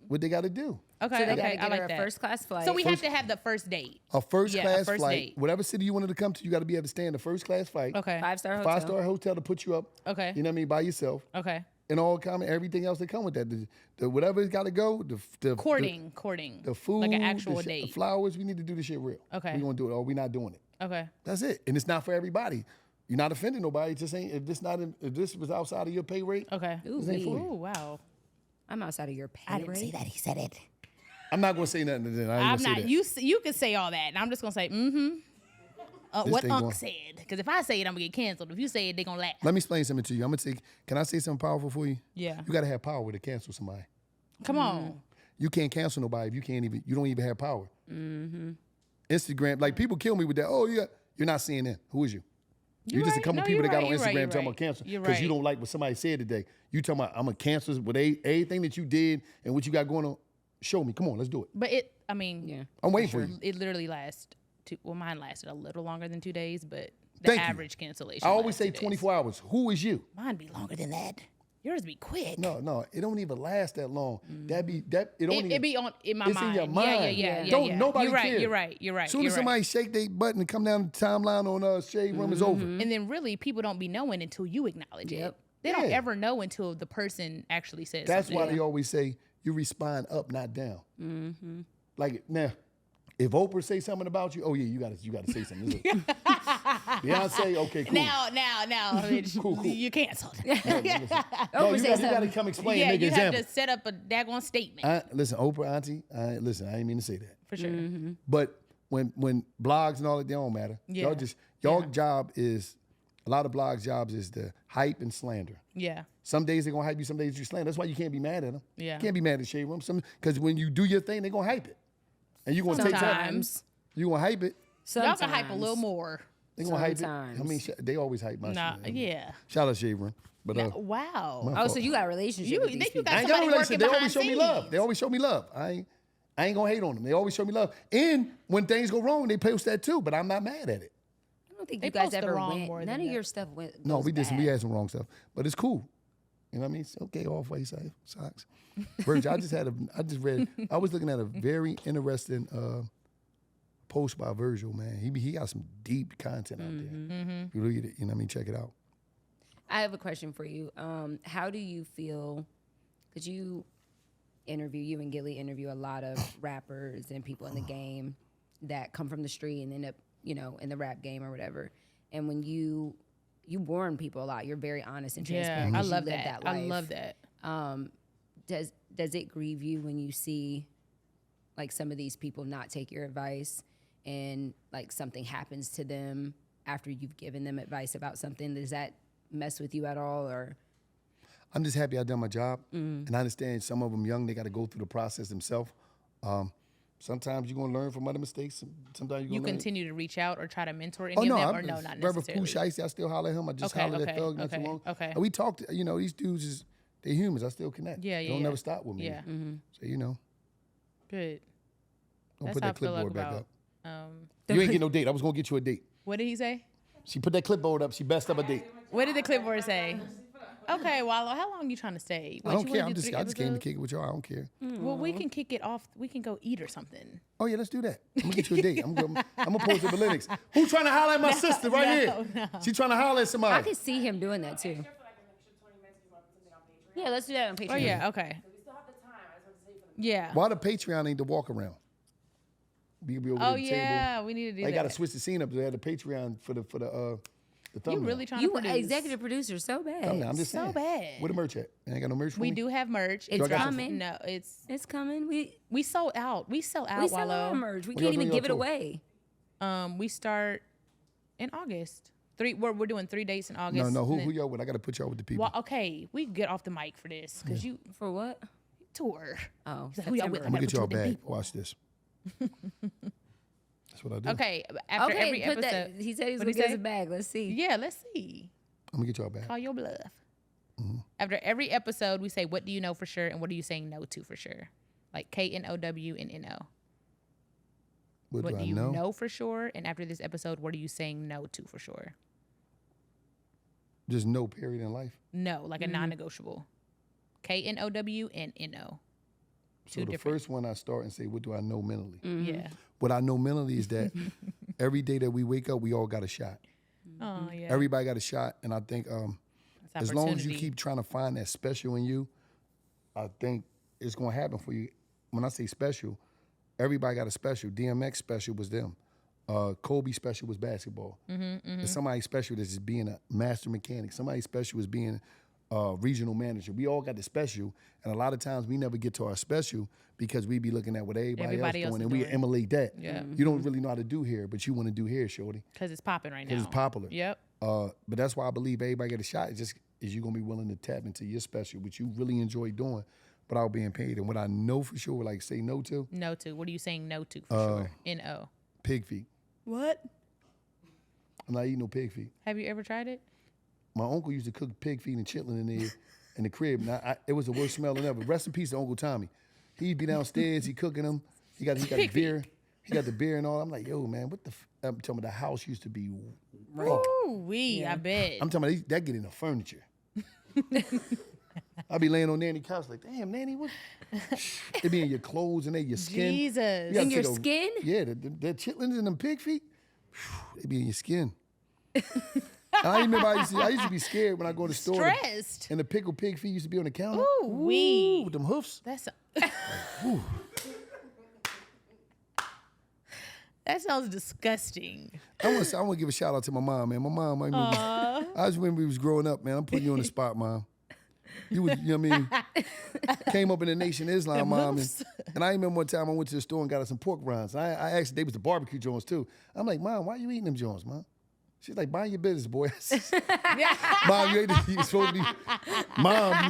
what they got to do. Okay, So they okay, gotta I get like her a that. first class flight. So we have to have the first date. A first Yeah, a class first flight, date. whatever city you wanted to come to, you got to be able to stay in the first class flight. Okay. 5-star hotel. 5-star hotel to put you up. Okay. You know what I mean, by yourself. Okay. And all common everything else that come with that. The whatever's got to go. The Courting. The food. Like an actual the date. flowers. We need to do this shit real. Okay. We gonna do it, or we not doing it. Okay. That's it. And it's not for everybody. You're not offending nobody. It just ain't, if this was outside of your pay rate, Okay. this ain't for you. Ooh, wow. I'm outside of your pay I didn't rate. say that. He said it. I'm not going to say nothing to them. I ain't I'm gonna say not. that. You can say all that, and I'm just gonna say, what thing Unc going- said. Because if I say it, I'm gonna get canceled. If you say it, they gonna laugh. Let me explain something to you. I'm going to say, can I say something powerful for you? Yeah. You got to have power to cancel somebody. Come on. You can't cancel nobody if you don't even have power. Instagram, like people kill me with that. Oh, yeah, you're not CNN. Who is you? You're just a right. couple No, people that you're got on right. You're Instagram right. talking about cancel You're because you right. don't like what somebody said today. You talking about I'm gonna cancel with everything that you did and what you got going on. Show me. Come on, let's do it. But I mean, I'm waiting for you. it literally lasts mine lasted a little longer than 2 days, but the Thank you. average cancellation. I always lasts say 2 days. 24 hours. Who is you? Mine be longer than that. Yours be quick. No, it don't even last that long. It don't It even, be in my it's mind. in your mind. Yeah. Don't nobody You're right. care. You're right. Soon as somebody shake their button and come down the timeline on Shade Room, it's over. And then really, people don't be knowing until you acknowledge it. They don't Yeah. ever know until the person actually says That's something. why they always say you respond up, not down. Like now, if Oprah say something about you, oh yeah, you gotta say something. Beyonce, okay, cool. Now, bitch, Cool. you canceled. No, you gotta come explain, Yeah, make you an have example. to set up a daggone statement. Listen, Oprah, auntie, listen, I didn't mean to say that. For sure. But when blogs and all that, they don't matter. Yeah. Y'all job is, a lot of blogs' jobs is the hype and slander. Yeah. Some days they're gonna hype you, some days you slander. That's why you can't be mad at them. Yeah. You can't be mad at Shade Room. Because when you do your thing, they're gonna hype it. And you're gonna take time. Sometimes. You're gonna hype it. Y'all can hype a little more. They're gonna hype it. Sometimes. I mean, they always hype my Nah, shit. yeah. Shout out Shade Room. But Wow. Oh, so you got a relationship with these You people. got I ain't got somebody no working relationship. They behind always show me love. scenes. They always show me love. I ain't gonna hate on them. They always show me love. And when things go wrong, they post that too. But I'm not mad at it. I don't think They you guys post the ever wrong went. more None than of that. your stuff went. No, goes we bad. had some wrong stuff, but it's cool. You know what I mean? It's okay, off white socks. Virgil, I was looking at a very interesting post by Virgil, man. He got some deep content out there. If you read it, you know what I mean? Check it out. I have a question for you. How do you feel? Because you and Gilly interview a lot of rappers and people in the game that come from the street and end up, in the rap game or whatever. And when you warn people a lot, you're very honest and transparent. Yeah, I 'cause you love live that. life. I love that. Does it grieve you when you see like some of these people not take your advice and like something happens to them after you've given them advice about something? Does that mess with you at all, or? I'm just happy I done my job, and I understand some of them young, they got to go through the process themselves. Sometimes you're gonna learn from other mistakes. Sometimes you're You gonna learn. continue to reach out or try to mentor any Oh of no, them, or no, not Reverend necessarily. Pooh Shiesty, I still holler at him. I just Okay, hollered at okay, Thug not too okay, long. okay. And we talked. These dudes they're humans. I still connect. Yeah, They yeah, don't yeah. never stop with me. Yeah. So Good. don't That's put how I that feel clipboard back about. up. You ain't get no date. I was gonna get you a date. What did he say? She put that clipboard up. She best up a date. What did the clipboard say? Okay, Wallo, how long you trying to stay? I don't you care. wanna do 3 I just came to episodes? kick it with y'all. I don't care. Well, we can kick it off. We can go eat or something. Oh yeah, let's do that. I'm gonna get you a date. I'm gonna post it for Linux. Who trying to holler at my sister right here? She trying to holler at I somebody. could see him doing that too. Yeah, let's do that on Patreon. Oh yeah, okay. Yeah. Why the Patreon ain't the walk around? We could be over Oh at the table. yeah, we need to do They that. gotta switch the scene up. They had the Patreon for the You thumbnail. really trying You to produce? executive producer so bad. Thumbnail, I'm just so saying. bad. Where the merch at? Ain't got no merch for We me? do have merch. It's Y'all got some- coming. No, it's It's coming. We sold out. We sell out, sell our Wallo. merch. We When y'all can't even doing give it your away. We start in August. We're doing 3 dates in August. No. and Who then- y'all with? I gotta put y'all with the people. Well, okay, we get off the mic for this because you For what? tour. Oh, He's like, who y'all with? September. I'm gonna get y'all Gotta put you back. with them Watch this. That's what I do. Okay, after every Okay, put episode. that. He said he was What'd gonna he get us say? a bag. Let's see. Yeah, let's see. I'm gonna get y'all back. Call your bluff. After every episode, we say, what do you know for sure and what are you saying no to for sure? Like KNOW and NO. What What do do I you know? know for sure? And after this episode, what are you saying no to for sure? Just no period in life. No, like a non-negotiable. KNOW and NO. So the first one I start and say, what do I know mentally? Yeah. What I know mentally is that every day that we wake up, we all got a shot. Oh, yeah. Everybody got a shot, and I think That's as long as you opportunity. keep trying to find that special in you, I think it's gonna happen for you. When I say special, everybody got a special. DMX special was them. Kobe special was basketball. And somebody special that's just being a master mechanic. Somebody special is being regional manager. We all got the special, and a lot of times we never get to our special because we be looking at what everybody else doing, and we emulate that. Yeah. You don't really know how to do hair, but you want to do hair, shorty. Because it's popping right now. Because it's popular. Yep. But that's why I believe everybody get a shot. It's just is you gonna be willing to tap into your special, which you really enjoy doing, without being paid. And what I know for sure, like say no to. No to. What are you saying no to for sure? N-O. Pig feet. What? I'm not eating no pig feet. Have you ever tried it? My uncle used to cook pig feet and chitlin in there in the crib. And it was the worst smelling ever. Rest in peace to Uncle Tommy. He'd be downstairs, he cooking them. He got the beer. He got the beer and all. I'm like, yo, man, what the I'm talking about the house used to be raw. I bet. I'm talking about that get in the furniture. I'll be laying on Nanny's couch like, damn, Nanny, what? It be in your clothes and they your skin. Jesus. In your skin? Yeah, the chitlins and them pig feet, they be in your skin. I remember I used to be scared when I go to the store. Stressed. And the pickled pig feet used to be on the counter. Ooh-wee. With them hoofs. That sounds disgusting. I want to give a shout out to my mom, man. My mom, I just remember we was growing up, man. I'm putting you on the spot, Mom. You know what I mean? Came up in the Nation of Islam, Mom. And I remember one time I went to the store and got us some pork rinds. I asked, they was the barbecue joints too. I'm like, Mom, why are you eating them joints, Mom? She's like, mind your business, boy. Mom, you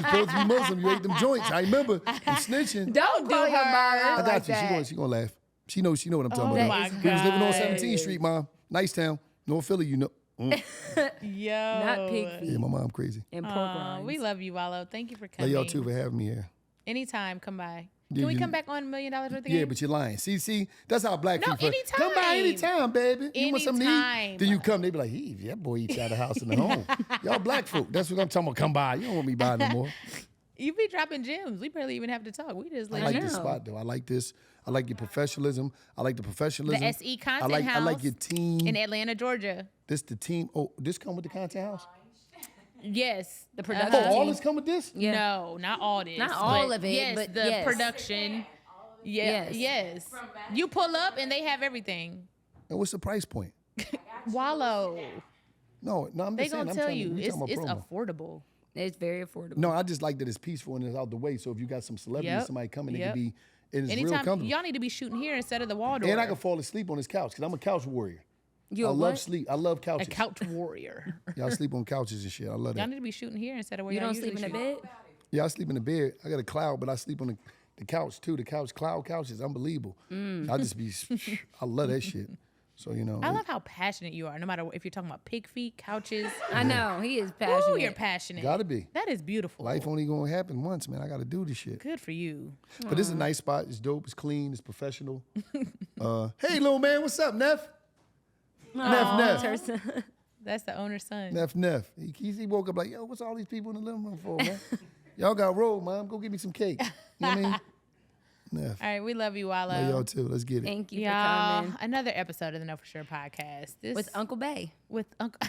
supposed to be Muslim. You ate them joints. I remember I'm snitching. Don't call your mom out I got like you. that. She gonna laugh. She know what I'm talking Oh about. my We was living on God. 17th Street, Mom. Nice town. North Philly, you know. Yo. Not pig feet Yeah, my mom crazy. and pork rinds. We love you, Wallo. Thank you for Love coming. y'all too for having me here. Anytime, come by. Yeah, Can we you- come back on $1 Million Worth of Yeah, Game? but you're lying. See, that's how black No, people. Come by anytime, baby. You want something to Anytime. eat? Then you come. They be like, that boy eats out of the house and the home. Y'all black folk. That's what I'm talking about. Come by. You don't want me by no more. You be dropping gems. We barely even have to talk. We just I let like you this know. spot though. I like this. I like your professionalism. I like the professionalism. The SE Content I House like your team. in Atlanta, Georgia. This the team. Oh, this come with the content house? Yes. The Oh, production all team. this come with this? Yeah. No, not all this. Not all but of it, Yes, but the yes. production. Yeah, yes. You pull up and they have everything. And what's the price point? Wallow. No, I'm They just saying. gonna I'm tell trying you we it's talking about promo. affordable. It's very affordable. No, I just like that it's peaceful and it's out the way. So if you got some celebrities, Yep. somebody coming, it Yep. can be, and it's real Anytime comfortable. y'all need to be shooting here instead of the Waldorf. And I can fall asleep on this couch because I'm a couch warrior. You I a love what? sleep. I love a couches. couch warrior. Y'all sleep on couches and shit. I love Y'all that. need to be shooting here instead of where You y'all don't sleep in usually the shoot. bed? Yeah, I sleep in the bed. I got a cloud, but I sleep on the couch too. The cloud couch is unbelievable. I just be, I love that shit. So, you know. I love how passionate you are. No matter if you're talking about pig feet, couches. I know. He is passionate. Ooh, you're passionate. Gotta be. That is beautiful. Life only gonna happen once, man. I gotta do this shit. Good for you. But this is a nice spot. It's dope. It's clean. It's professional. Hey, little man, what's up, Neff? Neff. That's the owner's son. Neff. He woke up like, yo, what's all these people in the living room for, man? Y'all got roll, Mom. Go get me some cake. You know what I mean? Neff. All right, we love you, Wallo. Love y'all too. Let's get it. Thank you Y'all, for coming. another episode of the Know For Sure podcast. This With Uncle Bae. with Uncle.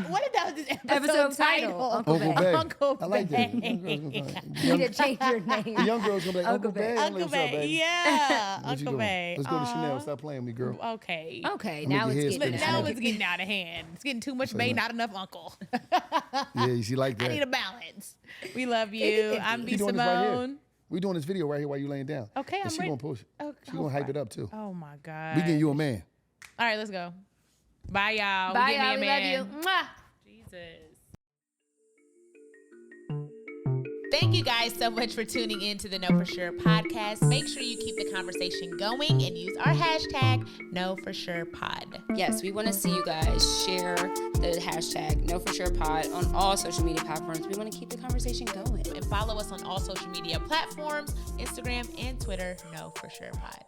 What is that? This Episode title, Uncle Uncle Bae. Bae. Uncle I like that. Bae. You need to change your name. The young girl's gonna be like, Uncle Uncle Bae. Bae. Uncle What's up, Bae. baby? Yeah, What you Uncle doing? Bae. Let's go to Aw. Chanel. Stop playing with me, girl. Okay. Okay, I'll now make your it's head getting spin. Now out. it's getting out of hand. It's getting too much Bae, not enough Uncle. Yeah, she like that. I need a balance. We love you. I'm We doing this right here. B.Simone. We doing this video right here while you laying down. Okay, And I'm she ready. gonna push it. Oh, She gonna hype it up too. Oh my God. We getting you a man. All right, let's go. Bye, y'all. Bye, Give me y'all. a We man. love you. Mwah. Jesus. Thank you guys so much for tuning in to the Know For Sure podcast. Make sure you keep the conversation going and use our hashtag KnowForSurePod. Yes, we want to see you guys share the hashtag KnowForSurePod on all social media platforms. We want to keep the conversation going. And follow us on all social media platforms, Instagram and Twitter, KnowForSurePod.